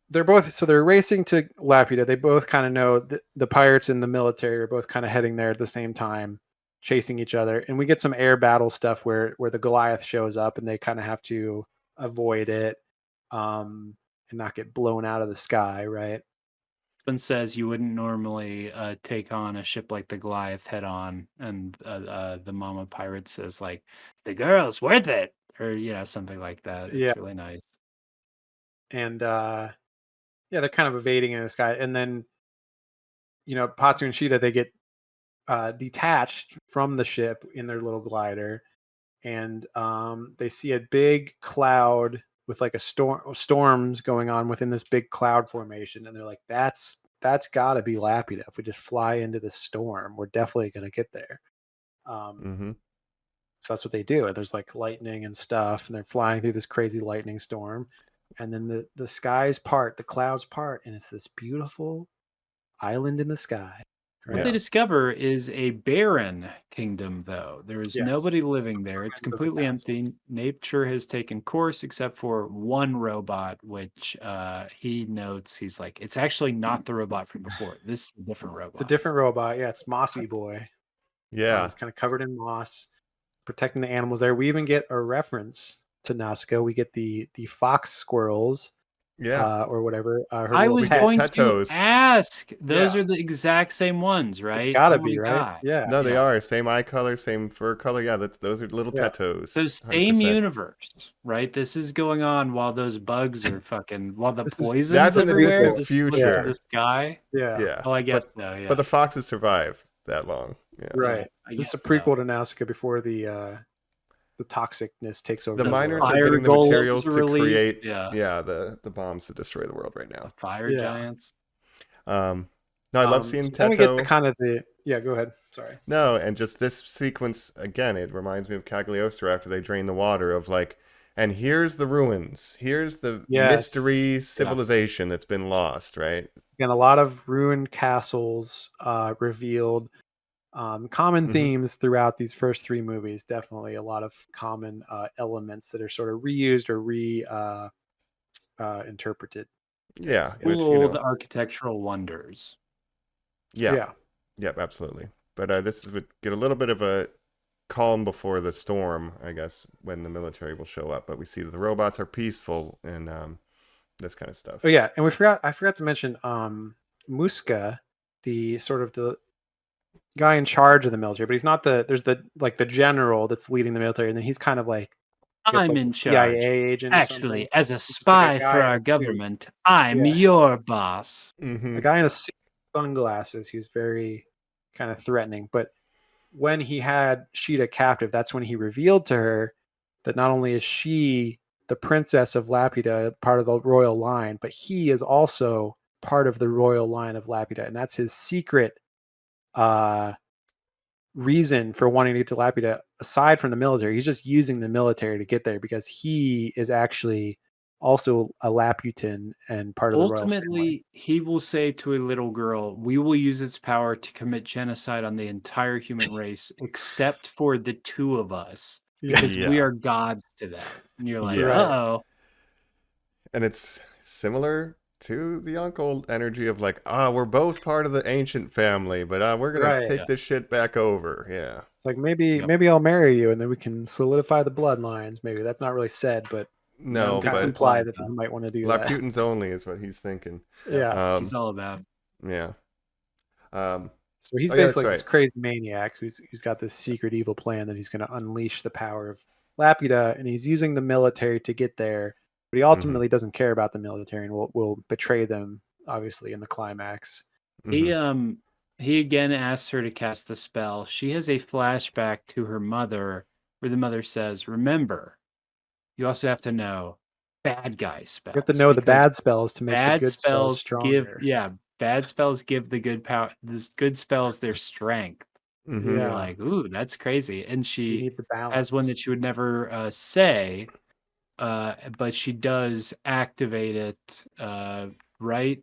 they're racing to Laputa. They both kind of know the pirates and the military are both kind of heading there at the same time, chasing each other. And we get some air battle stuff where the Goliath shows up and they kind of have to avoid it and not get blown out of the sky, right? husband says you wouldn't normally take on a ship like the Goliath head on, and the mama pirate says like, "The girl's worth it," or something like that. Yeah. It's really nice. And yeah, they're kind of evading in the sky. And then, Patsu and Sheeta, they get detached from the ship in their little glider, and they see a big cloud with like storms going on within this big cloud formation, and they're like, that's got to be Laputa. If we just fly into the storm, we're definitely going to get there. Mm-hmm. So that's what they do. And there's like lightning and stuff, and they're flying through this crazy lightning storm, and then the skies part, the clouds part, and it's this beautiful island in the sky. What Yeah. they discover is a barren kingdom, though. There is Yes. nobody It's living the there. It's ruins of the completely castle. empty. Nature has taken course except for one robot, which he notes. He's like, it's actually not the robot from before. This is a different robot. It's a different robot. Yeah, it's Mossy Boy. Yeah. It's kind of covered in moss, protecting the animals there. We even get a reference to Nazca. We get the fox squirrels, Yeah. or whatever. Her I little was pet. going to Tetos. ask. Those Yeah. are the exact same ones, right? It's gotta Oh be, my right? God. Yeah. No, they Yeah. are. Same eye color, same fur color. Yeah, those are little Yeah. Tetos. So same 100%. universe, right? This is going on while those bugs are while the This is- poison's That's in the everywhere. distant This future. was in the sky. Yeah. Yeah. Oh, I guess But, so. Yeah. but the foxes survive that long. Yeah. Right. I This is a guess so. prequel to Nausicaa before the toxicness takes over. The the miners world. are getting the golems materials are to released. create Yeah. the bombs to destroy the world right The now. fire Yeah. giants. No, I love seeing so then we get the Teto. kind of yeah. Go ahead. Sorry. No, and just this sequence again, it reminds me of Cagliostro after they drain the water of like, and here's the ruins. Here's the Yes. mystery civilization that's been lost, right? Again, a lot of ruined castles revealed. Common Mhm. themes throughout these first 3 movies. Definitely a lot of common elements that are sort of reused or interpreted. Yeah, Yeah. which, Old architectural wonders. yeah. Yep, absolutely. But this would get a little bit of a calm before the storm, I guess, when the military will show up. But we see that the robots are peaceful and this kind of stuff. Oh yeah, and I forgot to mention Muska, the sort of the guy in charge of the military, but he's not there's the general that's leading the military, and then he's kind of like I guess, I'm like in the CIA charge. agent or Actually, something. as a It's just spy like a guy for in a our suit. government, I'm Yeah. your boss. Mm-hmm. A guy in a suit, sunglasses, who's very kind of threatening. But when he had Sheeta captive, that's when he revealed to her that not only is she the princess of Laputa, part of the royal line, but he is also part of the royal line of Laputa, and that's his secret reason for wanting to get to Laputa. Aside from the military, he's just using the military to get there because he is actually also a Laputan and part of the royal family. Ultimately, he will say to a little girl, "We will use its power to commit genocide on the entire human race, except for the two of us, because we Yeah. are gods to them." And you're like, Yeah. Right. "Uh-oh." And it's similar to the uncle energy of like, we're both part of the ancient family, but we're gonna Right. take this shit back over. Yeah. It's like maybe Yep. maybe I'll marry you and then we can solidify the bloodlines. Maybe that's not really said, but No, kind of it's but imply implied, that though. he might want to do that. Laputans only is what he's thinking. Yeah. He's all about it. Yeah. Um, So he's Oh, yeah, that's basically like this right. crazy maniac who's got this secret evil plan that he's going to unleash the power of Laputa, and he's using the military to get there. But he ultimately doesn't care about the military and will betray them, obviously, in the climax. He again asks her to cast the spell. She has a flashback to her mother where the mother says, "Remember, you also have to know bad guy spells." You have to know the because bad spells to make the bad good spells give stronger. bad spells give the good power this good spells their strength. Mm-hmm. You're Yeah. like, ooh, that's crazy. And You she need the has one balance. that she would never say, but she does activate it, right?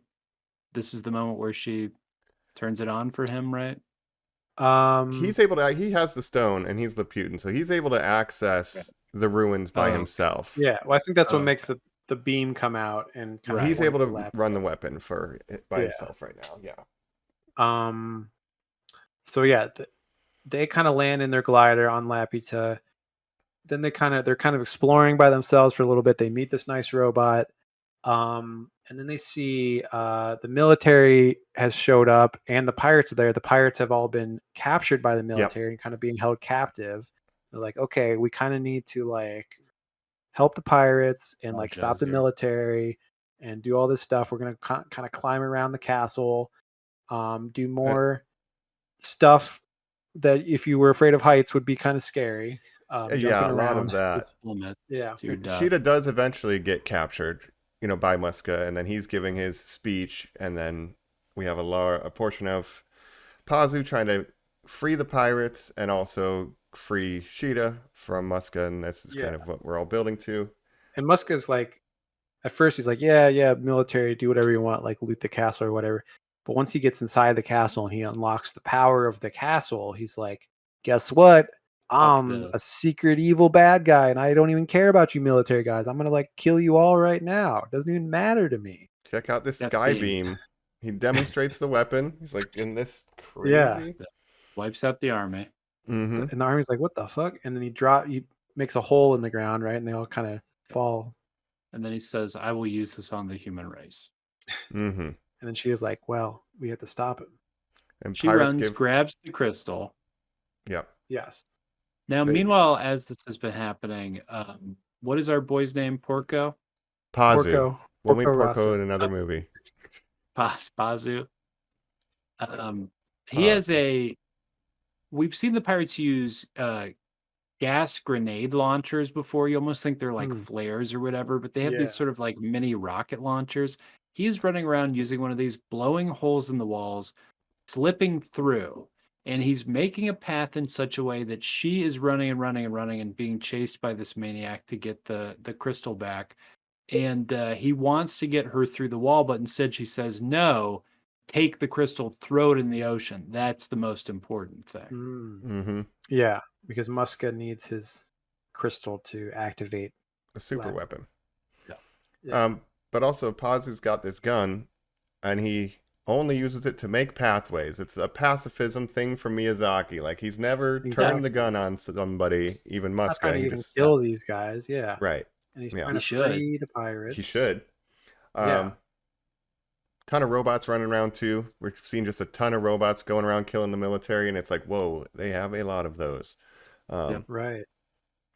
This is the moment where she turns it on for him, right? He's able to. He has the stone, and he's Laputan, so he's able to access the ruins by Oh, himself. Yeah, well, I think that's what Oh, makes the beam come out and kind of He's point able to to Laputa. run the weapon by Yeah. himself right now. Yeah. So yeah, they kind of land in their glider on Laputa. Then they're kind of exploring by themselves for a little bit. They meet this nice robot. And then they see the military has showed up and the pirates are there. The pirates have all been captured by the military and kind of being held captive. They're like, okay, we kind of need to like help the pirates and like stop the military and do all this stuff. We're gonna kind of climb around the castle, do more stuff that if you were afraid of heights would be kind of scary. Yeah, Jumping a lot around. of that. Yeah. to your death. Sheeta does eventually get captured, by Muska, and then he's giving his speech, and then we have a portion of Pazu trying to free the pirates and also free Sheeta from Muska, and this is kind of what we're all building to. And Muska's like, at first he's like, yeah, military, do whatever you want, like loot the castle or whatever. But once he gets inside the castle and he unlocks the power of the castle, he's like, guess what? I'm a secret evil bad guy and I don't even care about you military guys. I'm going to like kill you all right now. It doesn't even matter to me. Check out this That sky beam. beam. He demonstrates the weapon. He's like, in this crazy? Yeah. Wipes out the army. Mm-hmm. And the army's like, what the fuck? And then he makes a hole in the ground, right? And they all kind of fall. And then he says, "I will use this on the human race." Mm-hmm. And then she was like, well, we have to stop him. And She runs, grabs the crystal. Yep. Yes. Now, meanwhile, as this has been happening, what is our boy's name? Porco? Pazu. We'll meet Porco Rosso. in another movie. Pazu. He has we've seen the pirates use gas grenade launchers before. You almost think they're like flares or whatever, but they have these sort of like mini rocket launchers. He's running around using one of these, blowing holes in the walls, slipping through, and he's making a path in such a way that she is running and running and running and being chased by this maniac to get the crystal back. And he wants to get her through the wall, but instead she says, no, take the crystal, throw it in the ocean. That's the most important thing. Mm-hmm. Yeah, because Muska needs his crystal to activate a super weapon. Yeah. But also Pazu's got this gun, and he only uses it to make pathways. It's a pacifism thing from Miyazaki. Like, he's never turned the gun on somebody, even Muska. Not trying to he even just kill these guys. Yeah. Right. And he's trying to free the pirates. He should. Ton of robots running around too. We're seeing just a ton of robots going around killing the military, and it's like, whoa, they have a lot of those. Right.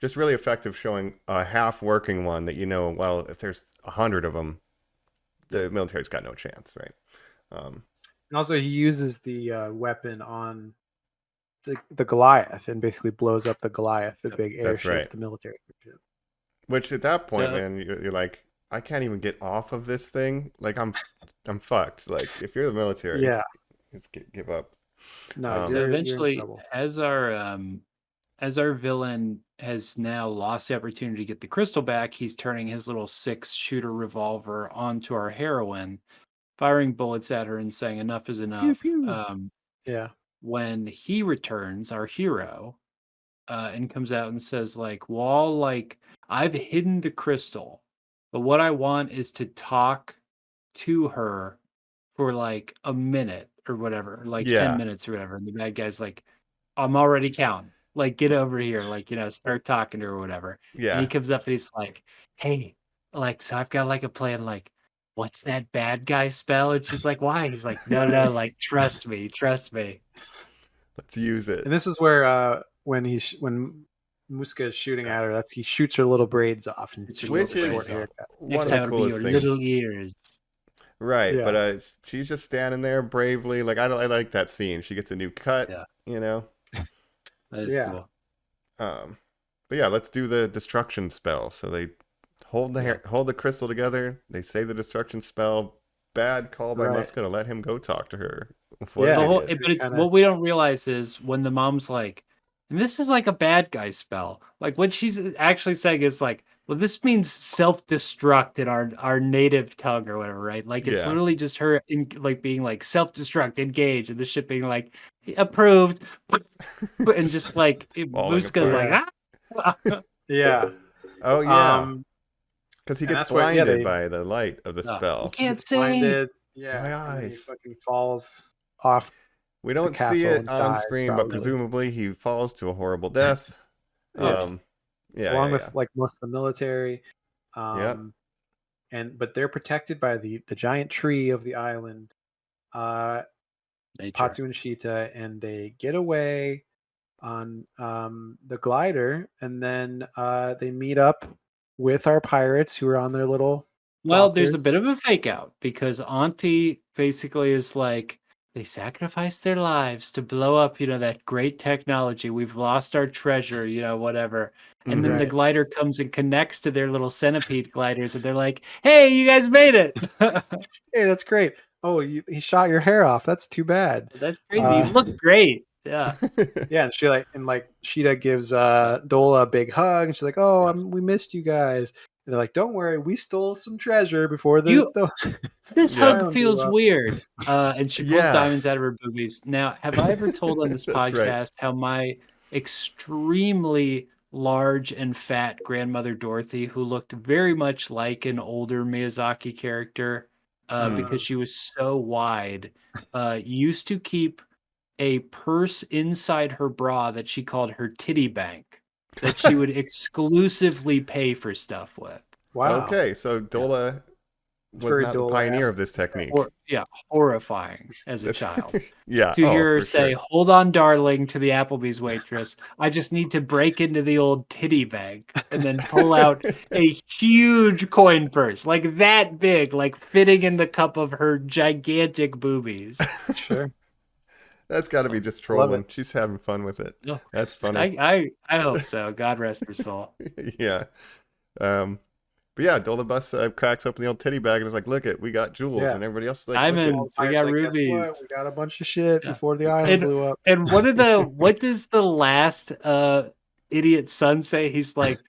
Just really effective, showing a half-working one that well, if there's 100 of them, the military's got no chance, right? And also, he uses the weapon on the Goliath and basically blows up the Goliath, the big airship, the military ship. Which at that point, man, you're like, I can't even get off of this thing. Like, I'm fucked. Like, if you're the military, just give up. No, so eventually, as our as our villain has now lost the opportunity to get the crystal back, he's turning his little 6-shooter revolver onto our heroine, firing bullets at her and saying enough is enough. pew. Yeah. When he returns, our hero, and comes out and says, like, well, like, I've hidden the crystal, but what I want is to talk to her for like a minute or whatever, like 10 minutes or whatever. And the bad guy's like, I'm already counting. Like, get over here, like, start talking to her or whatever. And he comes up and he's like, hey, like, so I've got like a plan, like, what's that bad guy spell? And she's like, why? He's like, no, like, trust me. Let's use it. And this is where when Muska is shooting at her, he shoots her little braids off, and she Which gets a is short haircut. Next time it'll be your little ears. Right, Yeah. but she's just standing there bravely. Like I like that scene. She gets a new cut. Yeah. That is cool. But yeah, let's do the destruction spell. So they hold the crystal together. They say the destruction spell. Bad call by Muska to let him go talk to her. But what we don't realize is when the mom's like, and this is like a bad guy spell. Like what she's actually saying is like, well, this means self-destruct in our native tongue or whatever, right? Like it's literally just her being like self-destruct, engage, and the ship being like approved, and just like Muska's like, yeah. Oh yeah. Because he gets blinded by the light of the spell. You can't see. Blinded. Yeah. My eyes. He fucking falls off. We don't see it on screen, but presumably he falls to a horrible death. Along with like most of the military. But they're protected by the giant tree of the island, Patsu and Shita, and they get away on the glider, and then they meet up with our pirates who are on their little. Well, there's a bit of a fake out because Auntie basically is like, they sacrificed their lives to blow up, that great technology. We've lost our treasure, whatever. And then the glider comes and connects to their little centipede gliders, and they're like, "Hey, you guys made it! Hey, that's great. Oh, he shot your hair off. That's too bad. That's crazy. You look great." Yeah. Yeah, and Sheeta gives Dola a big hug, and she's like, "Oh, we missed you guys." And they're like, "Don't worry, we stole some treasure before This hug feels weird." And she pulls diamonds out of her boobies. Now, have I ever told on this podcast how my extremely large and fat grandmother Dorothy, who looked very much like an older Miyazaki character, because she was so wide, used to keep a purse inside her bra that she called her titty bank, that she would exclusively pay for stuff with. Wow. Okay, so Dola was not the pioneer of this technique. Horrifying as a child. To hear her say, "Hold on, darling," to the Applebee's waitress. I just need to break into the old titty bank and then pull out a huge coin purse, like that big, like fitting in the cup of her gigantic boobies. Sure. That's got to be just trolling. She's having fun with it. No. That's funny. I hope so. God rest her soul. Yeah. But yeah, Dola cracks open the old titty bag and is like, "Look it, we got jewels," and everybody else is like, "Diamonds, we got rubies, we got a bunch of shit before the island blew up." And what does the last idiot son say? He's like,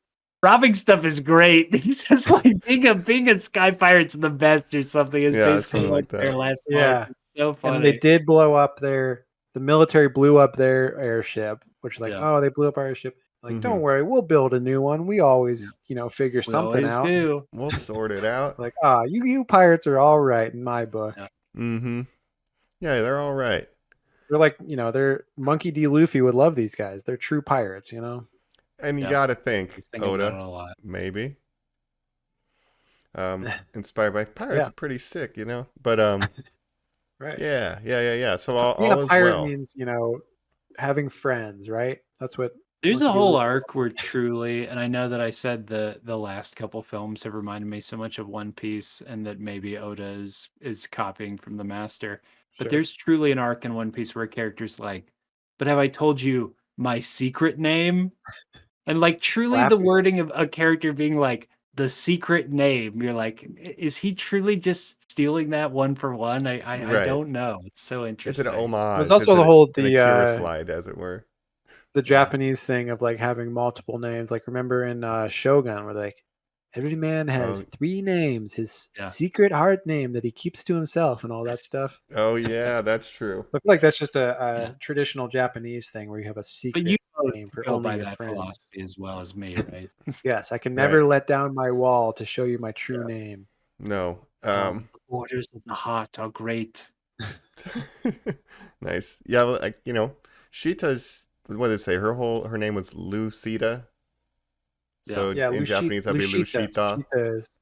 "Robbing stuff is great." He says like being a sky pirate's the best or something. Is basically like their last lines. It's so funny. And they did blow up the military blew up their airship, which they blew up our airship. Like, don't worry, we'll build a new one. We always, figure something out. We'll sort it out. Like, you pirates are all right in my book. Yeah. Mm-hmm. Yeah, they're all right. They're like, they're Monkey D. Luffy would love these guys. They're true pirates, And you gotta think, Oda, maybe. Inspired by pirates are pretty sick, But right. Yeah. So being all a pirate well. means, having friends, right? That's what. There's a whole arc where truly, and I know that I said the last couple films have reminded me so much of One Piece, and that maybe Oda is copying from the master. But there's truly an arc in One Piece where a character's like, "But have I told you my secret name?" And like truly the wording of a character being like the secret name, you're like, is he truly just stealing that one for one? I don't know. It's so interesting. It's an homage. There's also the Akira slide, as it were. the Japanese thing of like having multiple names. Like remember in Shogun, where like every man has 3 names, his secret heart name that he keeps to himself, and all that stuff. Oh yeah, that's true. I feel like that's just a traditional Japanese thing where you have a But secret you name for go only by your that friends. philosophy as well as me, right? Yes, I can Right. never let down my wall to show you my true name. No. The borders of the heart are great. Nice. Yeah, well, like, Sheeta's, what did it say? Her name was Lucita. So Yeah, in Japanese that'd be Lushita. Lushita is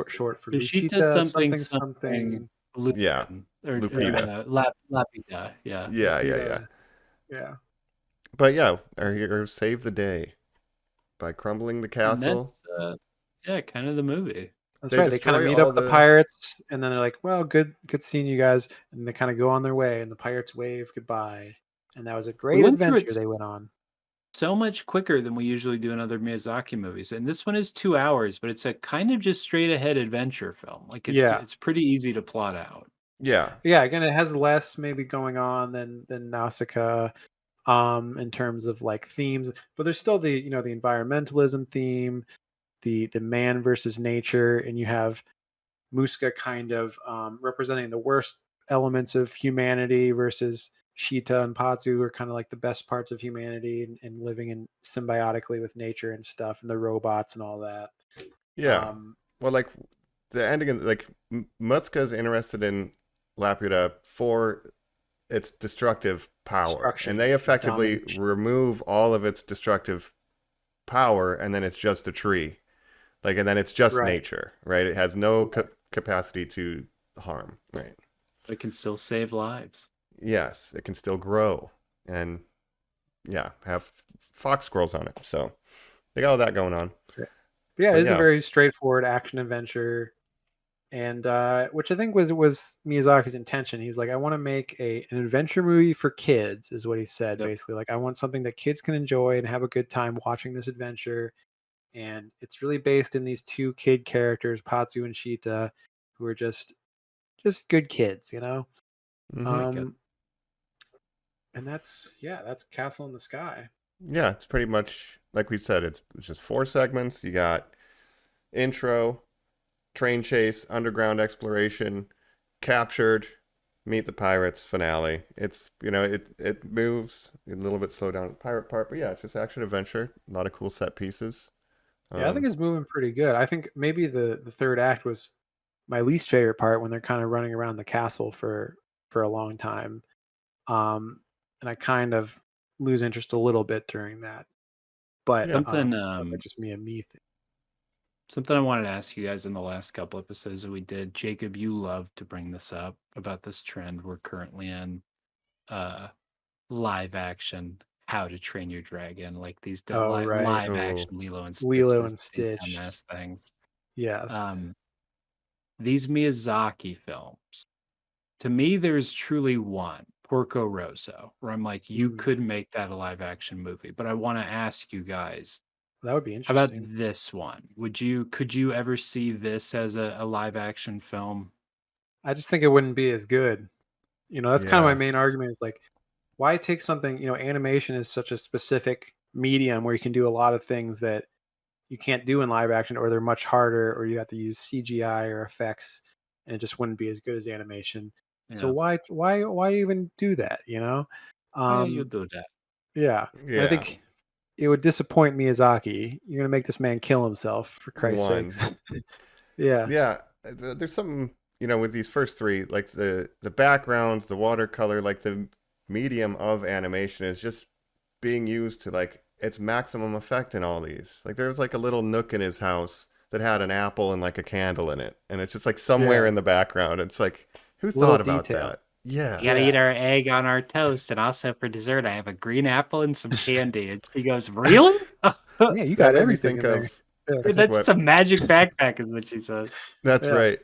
short for Lushita Lushita something. Yeah. Or Lupita. Lapita. Yeah. Yeah. Yeah. But yeah, our heroes save the day by crumbling the And castle. that's kind of the movie. That's They right. They kind of destroy meet all up the the- pirates, and then they're like, "Well, good seeing you guys," and they kind of go on their way, and the pirates wave goodbye, and that was a great went through adventure it they went on. So much quicker than we usually do in other Miyazaki movies. And this one is 2 hours, but it's a kind of just straight ahead adventure film. Like it's pretty easy to plot out. Yeah. Yeah, again, it has less maybe going on than Nausicaa, in terms of like themes, but there's still the the environmentalism theme, the man versus nature, and you have Muska kind of representing the worst elements of humanity versus Shita and Patsu, who are kind of like the best parts of humanity and living in symbiotically with nature and stuff, and the robots and all that. Yeah. Well, like the ending, like Muska's interested in Laputa for its destructive power, and they effectively remove all of its destructive power, and then it's just a tree, like, and then it's just nature, right? It has no capacity to harm, right? But it can still save lives. Yes, it can still grow, and have fox squirrels on it. So they got all that going on. Yeah, it is a very straightforward action adventure, and which I think was Miyazaki's intention. He's like, I want to make an adventure movie for kids, is what he said. Basically, like, I want something that kids can enjoy and have a good time watching this adventure. And it's really based in these 2 kid characters, Patsu and Shita, who are just good kids, Mm-hmm. And that's Castle in the Sky. Yeah, it's pretty much like we said. It's just 4 segments. You got intro, train chase, underground exploration, captured, meet the pirates, finale. It's it moves a little bit slow down at the pirate part, but yeah, it's just action adventure. A lot of cool set pieces. Yeah, I think it's moving pretty good. I think maybe the third act was my least favorite part, when they're kind of running around the castle for a long time. And I kind of lose interest a little bit during that. But just me thing. Something I wanted to ask you guys in the last couple episodes that we did. Jacob, you love to bring this up about this trend we're currently in. Live action How to Train Your Dragon, like these live action Lilo and Stitch, these dumbass things. Yes. These Miyazaki films, to me, there's truly one, Porco Rosso, where I'm like, you could make that a live action movie. But I want to ask you guys, that would be interesting. How about this one? Could you ever see this as a live action film? I just think it wouldn't be as good. That's kind of my main argument, is like, why take something, animation is such a specific medium where you can do a lot of things that you can't do in live action, or they're much harder, or you have to use CGI or effects, and it just wouldn't be as good as animation. Yeah. So why even do that? Why you do that? Yeah. I think it would disappoint Miyazaki. You're gonna make this man kill himself, for Christ's sakes. Yeah. There's something, with these first 3, like the backgrounds, the watercolor, like the medium of animation is just being used to like its maximum effect in all these. Like there's like a little nook in his house that had an apple and like a candle in it, and it's just like somewhere in the background. It's like, who thought about that? Yeah. You gotta eat our egg on our toast, and also for dessert I have a green apple and some candy. And she goes, really? Yeah, you got everything in there. That's some magic backpack, is what she says. That's right.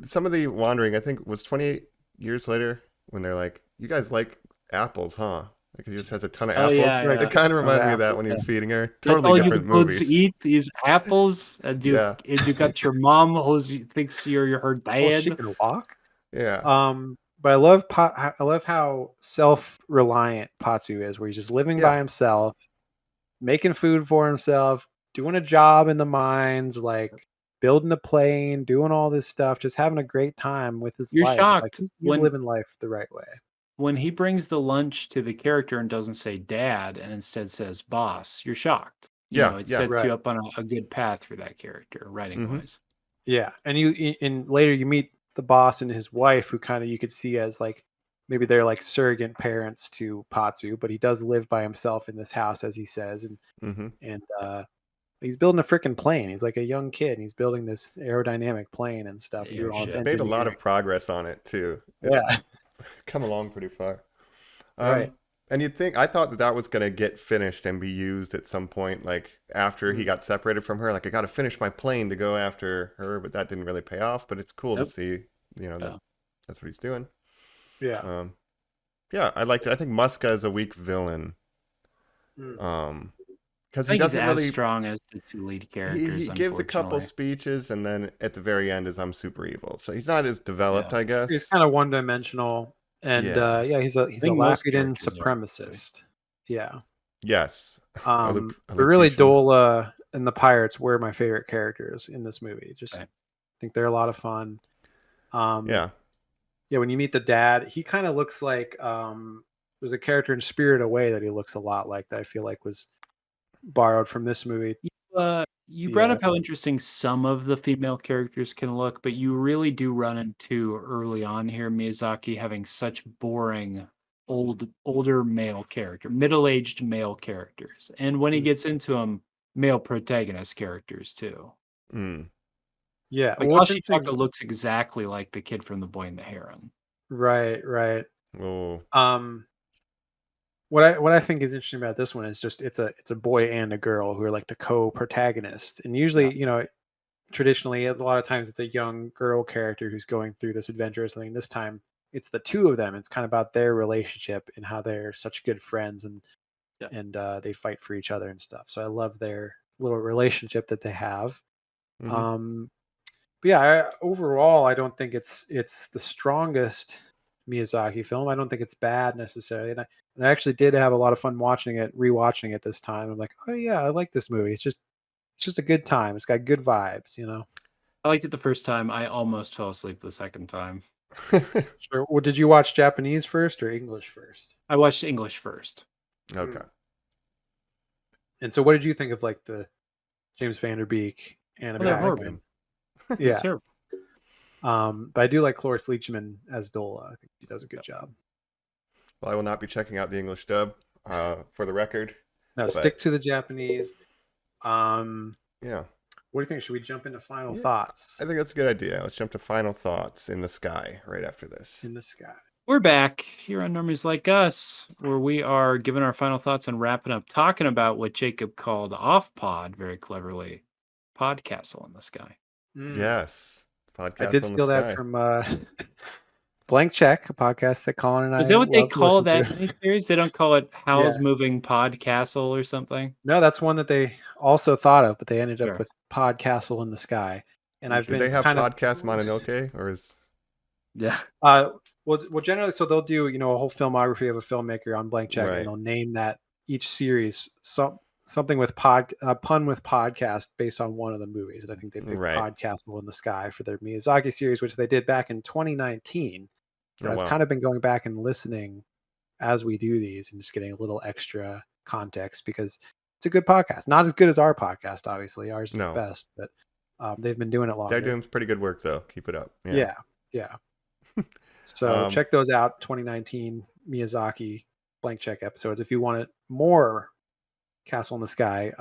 Some of the wandering, I think, was 28 years later, when they're like, you guys like apples, huh? Like, he just has a ton of apples. It kind of reminded me of that when he was feeding her. Totally different movies. You eat these apples, and you got your mom who thinks you're her dad. Well, she can walk. Yeah. But I love how self-reliant Patsu is, where he's just living by Yeah. himself, making food for himself, doing a job in the mines, like building a plane, doing all this stuff, just having a great time with his You're life. Like shocked he's when living life the right way. he brings the lunch to the character and doesn't say dad and instead says boss. You're shocked. Yeah, It yeah. sets Right. you up on a good path for that character, writing wise. Yeah, and and later you meet the boss and his wife, who kind of you could see as like maybe they're like surrogate parents to Patsu, but he does live by himself in this house, as he says, and he's building a freaking plane. He's like a young kid, and he's building this aerodynamic plane and stuff, and doing all He's this made a lot engineering. of progress on it too. It's Yeah, come along pretty far. right. And you'd think, I thought that was going to get finished and be used at some point, like after he got separated from her. Like, I got to finish my plane to go after her, but that didn't really pay off. But it's cool to see, that's what he's doing. Yeah. Yeah, I liked it. I think Muska is a weak villain. Mm. Because I he think he's doesn't as really. strong as the two lead characters. He gives a couple unfortunately. speeches, and then at the very end is I'm super evil. So he's not as developed, I guess. He's kind of one-dimensional, and Yeah. he's a think most Laputan characters are, supremacist. Yeah. Yes. But A really, Lupitian. Dola and the pirates were my favorite characters in this movie. Just Right. think they're a lot of fun. Yeah. Yeah, when you meet the dad, he kind of looks like there's a character in Spirit Away that he looks a lot like, that I feel like was borrowed from this movie. You brought up how interesting some of the female characters can look, but you really do run into early on here Miyazaki having such boring older male character, middle-aged male characters. And when he gets into them, male protagonist characters too. Mm. Yeah, Like what's interesting- Ashitaka looks exactly like the kid from The Boy and the Heron. Right. Oh. What I think is interesting about this one is just it's a boy and a girl who are like the co-protagonists, and usually traditionally a lot of times it's a young girl character who's going through this adventure or something. This time it's the two of them. It's kind of about their relationship and how they're such good friends, and they fight for each other and stuff. So I love their little relationship that they have. But yeah, overall I don't think it's the strongest Miyazaki film. I don't think it's bad necessarily, and I actually did have a lot of fun rewatching it this time. I'm like, oh yeah, I like this movie. It's just a good time. It's got good vibes, I liked it the first time. I almost fell asleep the second time. Sure. Well, did you watch Japanese first or English first? I watched English first. Okay. And so, what did you think of like the James Van Der Beek they're animated? horrible. Yeah. It's terrible. But I do like Cloris Leachman as Dola. I think she does a good job. Well, I will not be checking out the English dub, for the record. No, stick to the Japanese. Yeah. What do you think? Should we jump into final thoughts? I think that's a good idea. Let's jump to final thoughts in the sky right after this. In the sky. We're back here on Normies Like Us, where we are giving our final thoughts and wrapping up, talking about what Jacob called off pod very cleverly, Podcastle in the Sky. Yes. Podcast I did on the steal that Sky. from Blank Check, a podcast that Colin and I. Is that what they love to call listen that to. miniseries? They don't call it Howl's Yeah. Moving Podcastle or something? No, that's one that they also thought of, but they ended Sure. up with Podcastle in the Sky. And I've Do been they have kind of Podcast Mononoke, or is... Yeah. well, generally, so they'll do a whole filmography of a filmmaker on Blank Check, Right. and they'll name that each series something with pun with podcast based on one of the movies. And I think they picked Right. Podcastle in the Sky for their Miyazaki series, which they did back in 2019. But Oh, I've wow. kind of been going back and listening as we do these and just getting a little extra context, because it's a good podcast. Not as good as our podcast, obviously. Ours is No. the best, but they've been doing it longer. They're doing pretty good work, though. Keep it up. Yeah. So check those out. 2019 Miyazaki Blank Check episodes if you wanted more Castle in the Sky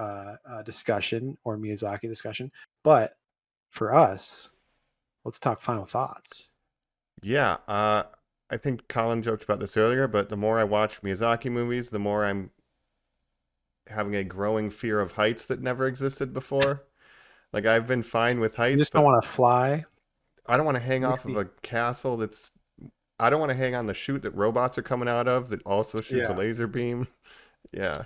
discussion or Miyazaki discussion. But for us, let's talk final thoughts. Yeah, I think Colin joked about this earlier, but the more I watch Miyazaki movies, the more I'm having a growing fear of heights that never existed before. Like, I've been fine with heights, You just but don't want to fly. I don't want to hang Makes off of me- a castle that's... I don't want to hang on the chute that robots are coming out of that also shoots a Yeah. laser beam. Yeah.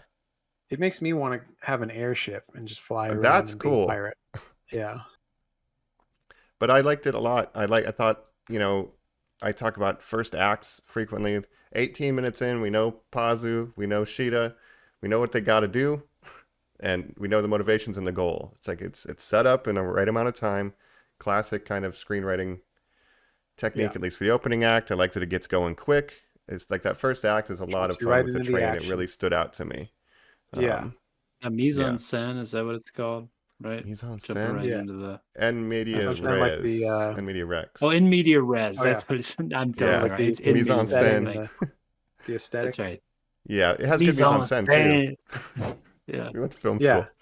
It makes me want to have an airship and just fly around. That's and be a cool. pirate. Yeah. But I liked it a lot. I thought, I talk about first acts frequently. 18 minutes in, we know Pazu, we know Shida, we know what they got to do, and we know the motivations and the goal. It's like it's set up in a right amount of time. Classic kind of screenwriting technique, at least for the opening act. I like that it gets going quick. It's like that first act is a lot of Drops you fun right with the into the train. It action. really stood out to me. Yeah. A mise en Yeah. scène, is that what it's called? Right? Mise en Jumping scène? right Yeah. into the En media Mise en scène, like res. the, En media rex. Oh, in media res. Oh, That's yeah. what it's. I'm Yeah. totally like right. the, It's the in mise en media aesthetic res. scène. and the aesthetic. That's right. Yeah, it has good Mise mise en en scène scène. too. Yeah. We went to film Yeah. school.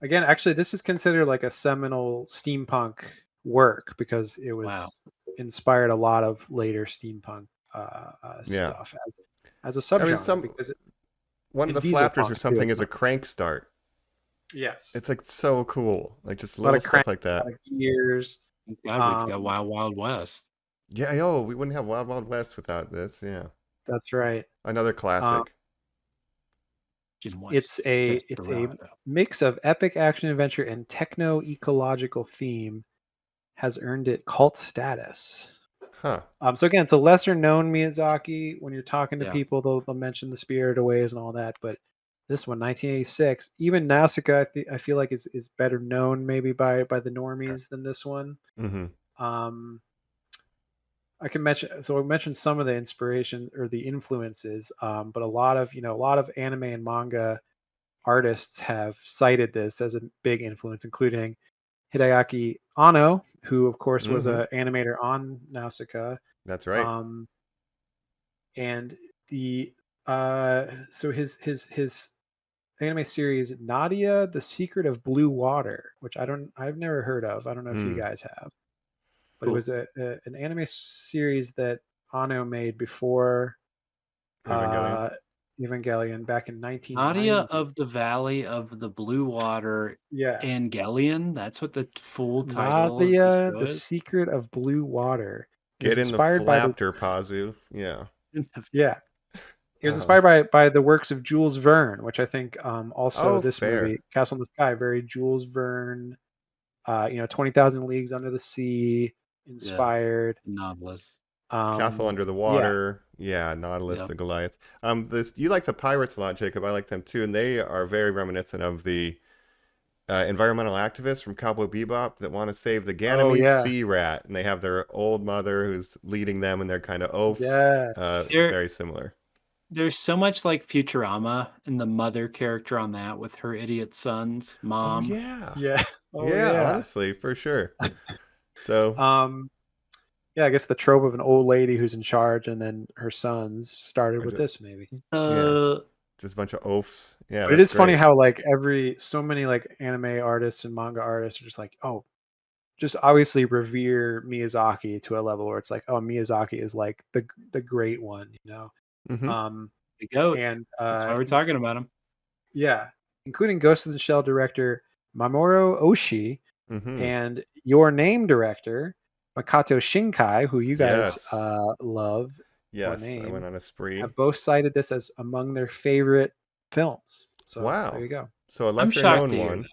Again, actually, this is considered like a seminal steampunk work because it was Wow. inspired a lot of later steampunk Yeah. stuff as a subgenre. Because one of the and diesel Flapptors or punk, something too. is a crank start. Yes, It's like so cool. Like just a lot little of stuff crank, like a that. lot of gears. God, we've got Wild Wild West. Yeah, yo, we wouldn't have Wild Wild West without this. Yeah. That's right. Another classic. Jim West, It's a Desperado. mix of epic action adventure and techno ecological theme has earned it cult status. Huh. So again, it's a lesser known Miyazaki. When you're talking to Yeah. people, they'll mention the Spirited Aways and all that. But this one, 1986, even Nausicaa, I feel like is better known maybe by the normies than this one. Mm-hmm. I can mention, so I mentioned some of the inspiration or the influences, but a lot of anime and manga artists have cited this as a big influence, including Hideaki Anno, who of course was an animator on Nausicaa. That's right. And the so his anime series Nadia, The Secret of Blue Water, which I've never heard of. I don't know if you guys have, but it was an anime series that Anno made before Evangelion back in 1990. Nadia of the Valley of the Blue Water. Yeah. Evangelion. That's what the full title Nadia, of The this was. Secret of Blue Water. Get in the Flapptor, Pazu. Yeah. Yeah. It was inspired by the works of Jules Verne, which I think also this fair. movie, Castle in the Sky, very Jules Verne, 20,000 Leagues Under the Sea, inspired. Novelist. Castle Under the Water. Yeah, Nautilus, the Goliath. You like the pirates a lot, Jacob. I like them too, and they are very reminiscent of the environmental activists from Cowboy Bebop that want to save the Ganymede sea rat, and they have their old mother who's leading them, and they're kind of oafs. Yes. Very similar. There's so much like Futurama and the mother character on that with her idiot son's mom. Oh, yeah. Yeah. Yeah, honestly, for sure. So yeah, I guess the trope of an old lady who's in charge and then her sons started with this maybe. Just a bunch of oafs. Yeah, but it is funny how like so many like anime artists and manga artists are just like, just obviously revere Miyazaki to a level where it's like, Miyazaki is like the great one, you know. The goat. And that's why we're talking about him. Yeah, including Ghost in the Shell director Mamoru Oshii and Your Name director Makoto Shinkai, who you guys love. Yes, I went on a spree. Have both cited this as among their favorite films. So there you go. So a lesser known one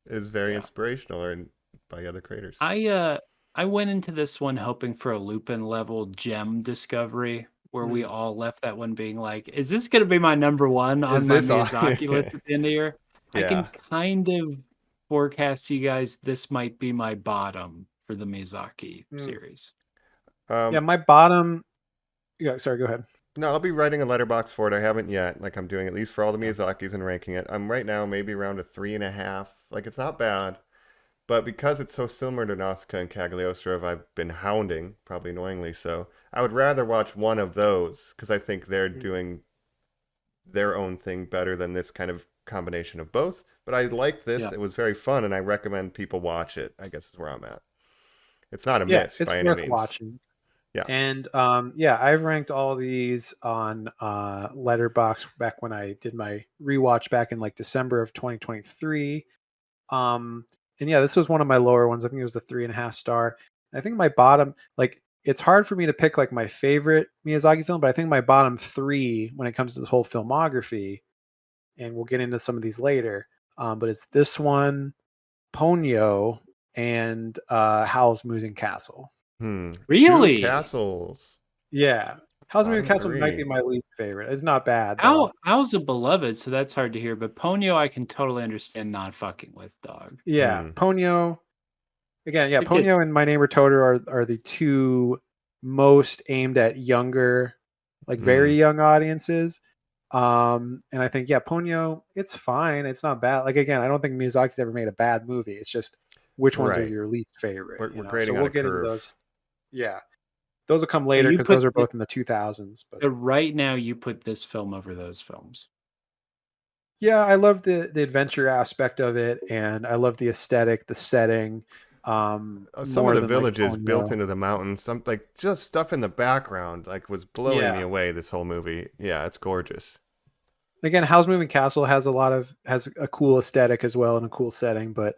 is very inspirational by other creators. I went into this one hoping for a Lupin level gem discovery where we all left that one being like, is this going to be my number one on my Miyazaki list at the end of the year? I can kind of forecast to you guys this might be my bottom for the Miyazaki series. My bottom. Yeah, sorry, go ahead. No, I'll be writing a letterbox for it. I haven't yet. Like I'm doing at least for all the Miyazakis and ranking it. I'm right now maybe around a 3.5. Like it's not bad. But because it's so similar to Nausicaa and Cagliostro, I've been hounding, probably annoyingly so. I would rather watch one of those because I think they're doing their own thing better than this kind of combination of both. But I liked this. Yeah. It was very fun, and I recommend people watch it, I guess is where I'm at. It's not a miss by any means. It's worth watching. Yeah. And I've ranked all these on Letterboxd back when I did my rewatch back in like December of 2023. And yeah, this was one of my lower ones. I think it was a 3.5 star. I think my bottom, like, it's hard for me to pick like my favorite Miyazaki film, but I think my bottom 3 when it comes to this whole filmography, and we'll get into some of these later, but it's this one, Ponyo, and Howl's Moving Castle. Really? Two Castles. Yeah. Howl's Moving Bottom Castle might be three. my least favorite. It's not bad though. Owl's a beloved, so that's hard to hear. But Ponyo, I can totally understand not fucking with, dog. Yeah, Ponyo. Again, yeah, It gets- Ponyo and My Neighbor Totoro are the two most aimed at younger, like very young audiences. And I think Ponyo, it's fine. It's not bad. Like again, I don't think Miyazaki's ever made a bad movie. It's just which ones are Right. your least favorite. We're you know? grading So on we'll a get into curve. those. Yeah, those will come later you because put those are the- both in the 2000s. But right now, you put this film over those films. yeah, I love the adventure aspect of it, and I love the aesthetic, the setting. Some More of the than villages like built Ponyo. into the mountains, some like just stuff in the background, like was blowing me away. This whole movie, yeah, it's gorgeous. Again, Howl's Moving Castle has a cool aesthetic as well and a cool setting, but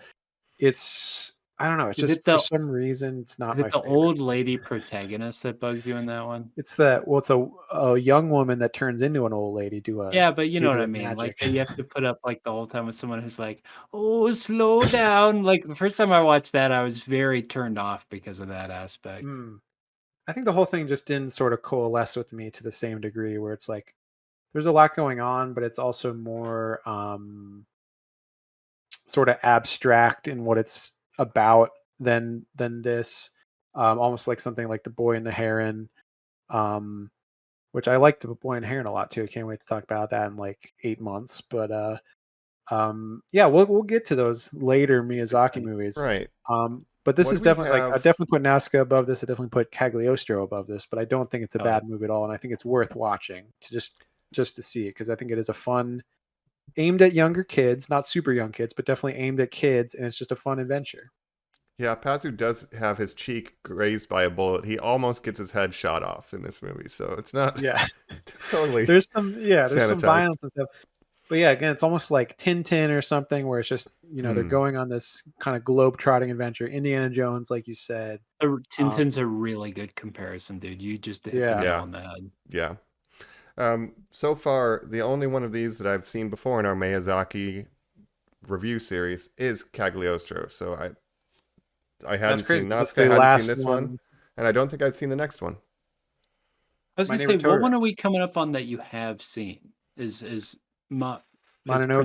it's I don't know. It's Is just it the- for some reason it's not Is my it the favorite. old lady protagonist that bugs you in that one? It's it's a young woman that turns into an old lady. Yeah, but you know due what to I mean. Like magic. you have to put up like the whole time with someone who's like, "Oh, slow down." Like the first time I watched that, I was very turned off because of that aspect. I think the whole thing just didn't sort of coalesce with me to the same degree where it's like there's a lot going on, but it's also more sort of abstract in what it's about than this. Almost like something like The Boy and the Heron, which I liked The Boy and the Heron a lot too. I can't wait to talk about that in like 8 months. But yeah, we'll get to those later Miyazaki movies. Right. But this What is we definitely like I have- definitely put Nazca above this. I definitely put Cagliostro above this, but I don't think it's a Oh, bad movie at all, and I think it's worth watching to just to see it because I think it is a fun aimed at younger kids, not super young kids, but definitely aimed at kids, and it's just a fun adventure. Yeah, Pazu does have his cheek grazed by a bullet. He almost gets his head shot off in this movie, so it's not Yeah, totally. there's some sanitized. violence and stuff, but yeah, again, it's almost like Tintin or something where it's just they're going on this kind of globe-trotting adventure. Indiana Jones, like you said. Tintin's a really good comparison, dude. You just hit the nail on the head. Yeah. So far, the only one of these that I've seen before in our Miyazaki review series is Cagliostro. So I hadn't seen Nazca, I hadn't seen this one, and I don't think I'd seen the next one. I was gonna say, what one are we coming up on that you have seen? Is Princess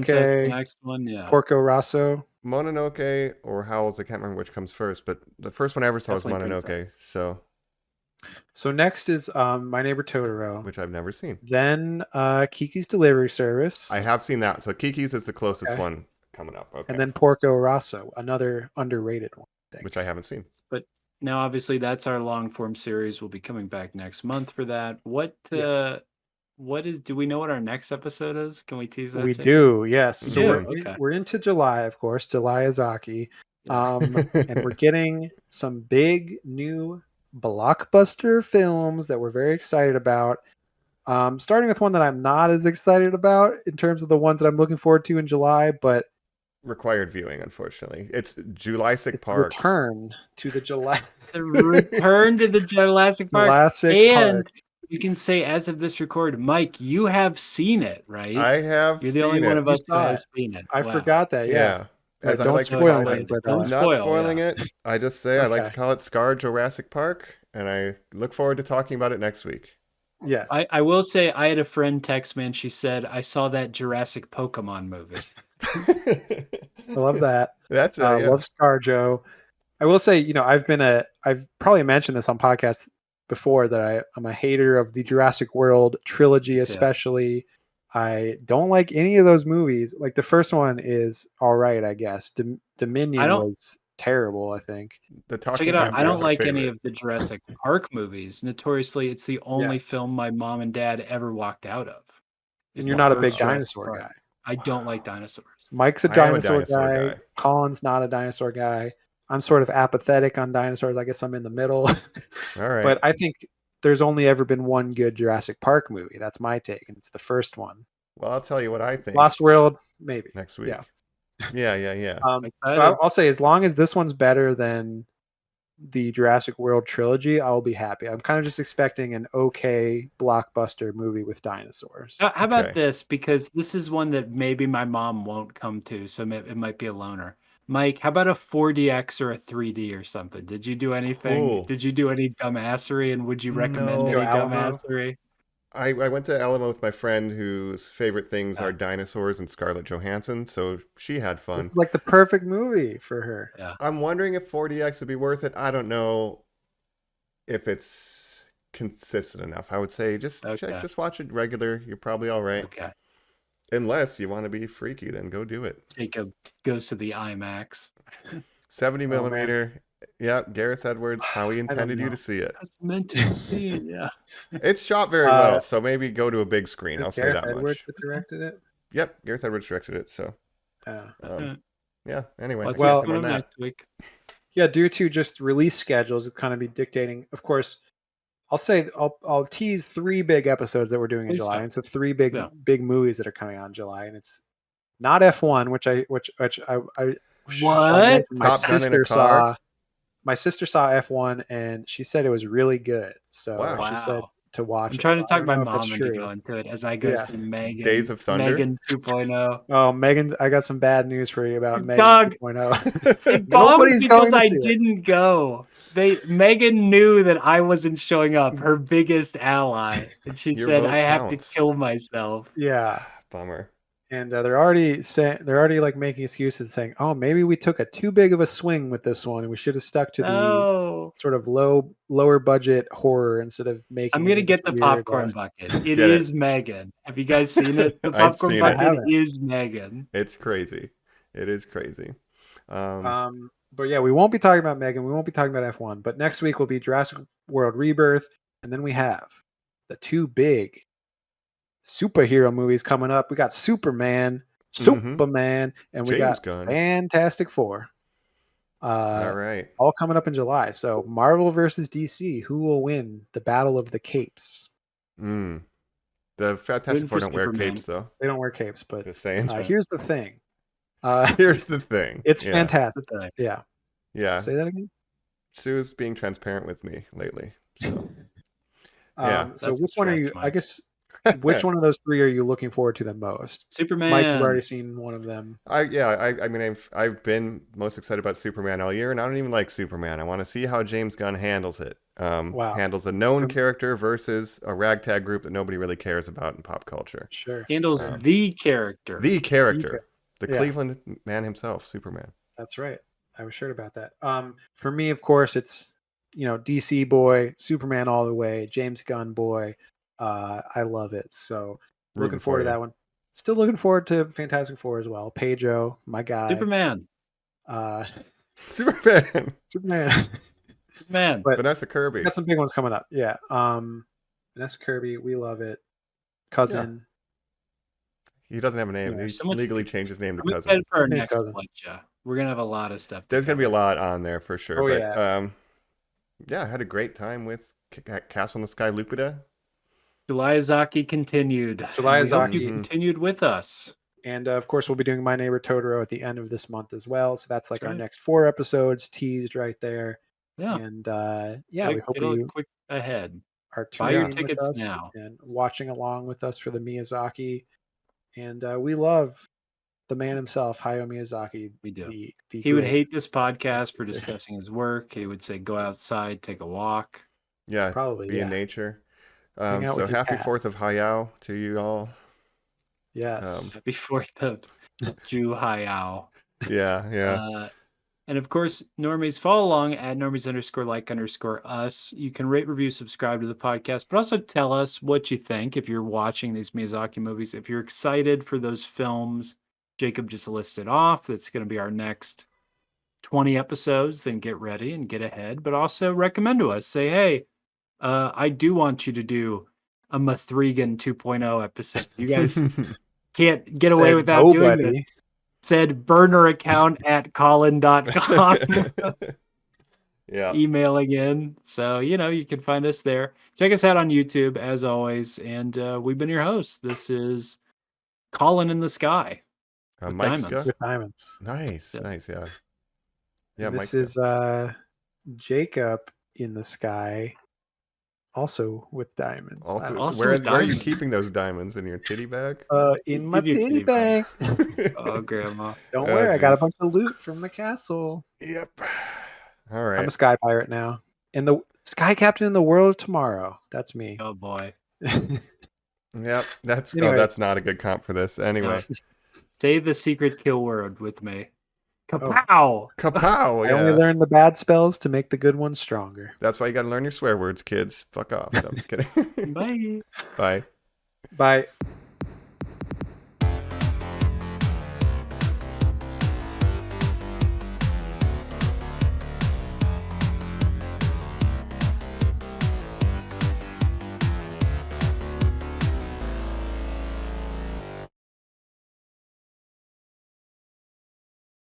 the next one? Yeah. Porco Rosso. Mononoke or Howl's, I can't remember which comes first, but the first one I ever saw was Mononoke. Princess. So next is My Neighbor Totoro, Which I've never seen. Then Kiki's Delivery Service. I have seen that. So Kiki's is the closest one coming up. Okay. And then Porco Rosso, another underrated one, I think. Which I haven't seen. But now, obviously, that's our long form series. We'll be coming back next month for that. What is? Do we know what our next episode is? Can we tease that? We do, yes. We so do? we're into July, of course, Julyao-Miyazaki. And we're getting some big new blockbuster films that we're very excited about. Starting with one that I'm not as excited about in terms of the ones that I'm looking forward to in July, but required viewing, unfortunately. It's Jurassic Park. Return to the July. The return to the Jurassic Park. Jurassic Park. You can say, as of this record, Mike, you have seen it, right? I have. You're the only one of us who has seen it. I forgot that. Yeah. As I don't like spoil to call anything, it, but I'm not spoiling it. I just say I like to call it Scar Jurassic Park, and I look forward to talking about it next week. Yes. I will say I had a friend text me and she said, I saw that Jurassic Pokemon movie. I love that. That's it. I love ScarJo. I will say, I've probably mentioned this on podcasts before that I'm a hater of the Jurassic World trilogy, especially. I don't like any of those movies. Like the first one is all right, I guess. Dominion was terrible, I think. Check it out. I don't like any of the Jurassic Park movies. Notoriously, it's the only film my mom and dad ever walked out of. And you're not a big dinosaur guy. I don't like dinosaurs. Mike's a dinosaur guy. Colin's not a dinosaur guy. I'm sort of apathetic on dinosaurs. I guess I'm in the middle. All right. But I think there's only ever been one good Jurassic Park movie. That's my take, and it's the first one. Well, I'll tell you what I think. Lost World, maybe. Next week. Yeah. I'll say as long as this one's better than the Jurassic World trilogy, I'll be happy. I'm kind of just expecting an okay blockbuster movie with dinosaurs. How about this? Because this is one that maybe my mom won't come to, so it might be a loner. Mike, how about a 4DX or a 3D or something? Did you do anything? Ooh. Did you do any dumbassery, and would you recommend No. any Go Alamo. dumbassery? I went to Alamo with my friend whose favorite things Yeah. are dinosaurs and Scarlett Johansson, so she had This fun. is like the perfect movie for her. Yeah. I'm wondering if 4DX would be worth it. I don't know if it's consistent enough. I would say just Okay. just watch it regular. You're probably all right. Okay. Unless you want to be freaky, then go do it. Jacob goes to the IMAX. 70 Oh, man. millimeter. Yeah, Gareth Edwards, how he intended you know. to see it. That's meant to see. Yeah. It's shot very well, so maybe go to a big screen. Was I'll say Gareth that Edwards much. that directed it. Yep, Gareth Edwards directed it, so Yeah. yeah. Anyway, Let's I guess Well- just I'm put on him that. next week. Yeah, due to just release schedules, it kind of be dictating. Of course, I'll tease 3 big episodes that we're doing in Please July. do. And so 3 big Yeah. movies that are coming out in July, and it's not F1, which I What? my Top Gun in a sister car? saw. My sister saw F1 and she said it was really good. So Wow. she said to watch I'm it. trying So to I talk don't my know if that's mom into true. going to it as I go Yeah. through Megan. Days of Thunder? Megan 2.0. Oh, Megan, I got some bad news for you about Megan Dog. 2.0. It bombed Nobody's going because to I see it. didn't go. Megan knew that I wasn't showing up, her biggest ally, and she Your said vote I have to counts. kill myself. Yeah. Bummer. And they're already like making excuses saying, "Oh, maybe we took a too big of a swing with this one, and we should have stuck to the No, sort of lower budget horror instead of making." I'm gonna it get the weird, popcorn bucket. It Get is it. Megan. Have you guys seen it? The I've popcorn seen it. I bucket haven't. is Megan. It's crazy. It is crazy. But yeah, we won't be talking about Megan. We won't be talking about F1. But next week will be Jurassic World Rebirth, and then we have the 2 big superhero movies coming up. We got Superman, and we James got Gunn. Fantastic Four. All right. All coming up in July. So Marvel versus DC. Who will win the Battle of the Capes? The Fantastic Win Four for don't wear Superman. capes, though. They don't wear capes, but Just saying. here's the thing. Here's the thing. It's Yeah. fantastic. That's the thing. Yeah. Yeah. Say that again. Sue's being transparent with me lately. So So That's a which one are you? stretch, I Mike. guess which one of those 3 are you looking forward to the most? Superman. Mike, you've already seen one of them. I mean I've been most excited about Superman all year, and I don't even like Superman. I want to see how James Gunn handles it. Wow. Handles a known character versus a ragtag group that nobody really cares about in pop culture. Sure. Handles the character. The character, the Yeah. Cleveland man himself, Superman. That's right. I was sure about that. For me, of course, it's DC boy, Superman all the way, James Gunn boy. I love it. So Rooting looking forward for to you. that one. Still looking forward to Fantastic Four as well. Pedro, my guy. Superman. Superman. Superman. Man. But Vanessa Kirby. we got some big ones coming up. Yeah. Vanessa Kirby, we love it. Cousin. He doesn't have a name. Yeah, He someone- legally changed his name to I'm Cousin. excited for our His next cousin. lecture. We're gonna have a lot of stuff. There's going to be a cover. lot on there for sure. Oh, but yeah. yeah, I had a great time with Castle in the Sky Laputa. Julyao-Miyazaki continued. Julyao-Miyazaki. We hope you continued with us. And of course, we'll be doing My Neighbor Totoro at the end of this month as well. So that's like That's our right. next 4 episodes teased right there. Yeah. And we hope Get a you quick ahead. are Buy your tuning in with tickets us now. and watching along with us for the Miyazaki. And we love the man himself, Hayao Miyazaki. We do. The He would great- hate this podcast for discussing his work. He would say, "Go outside, take a walk." Yeah, Probably, be in yeah. nature. Hang out So with your happy cat. 4th of Hayao to you all. Yes. Before the Julyao. Yeah. And of course, Normies, follow along at Normies_like_us. You can rate, review, subscribe to the podcast, but also tell us what you think if you're watching these Miyazaki movies. If you're excited for those films Jacob just listed off, that's going to be our next 20 episodes, then get ready and get ahead. But also recommend to us, say, hey, I do want you to do a Mathregan 2.0 episode. You guys can't get away Said without doing nobody. this. Said burner account at colin.com. Yeah. Emailing in. So, you can find us there. Check us out on YouTube, as always. And we've been your hosts. This is Colin in the Sky. With Mike diamonds. Scott. With diamonds. Nice. Yeah. Nice. Yeah. Yeah. And Mike this is Jacob in the sky Also with diamonds. Also, Also where with are you diamonds. keeping those diamonds? In your titty bag? In my In your titty titty bag. bag. Oh, Grandma. Don't Oh, worry, I got a jeez. bunch of loot from the castle. Yep. All I'm right. a sky pirate now. And the sky captain in the world of tomorrow. That's me. Oh boy. Yep. That's Anyway. that's not a good comp for this. Anyway. Say the secret kill word with me. Kapow! Kapow! I only Yeah. learned the bad spells to make the good ones stronger. That's why you got to learn your swear words, kids. Fuck off. No, I'm just kidding. Bye. Bye. Bye.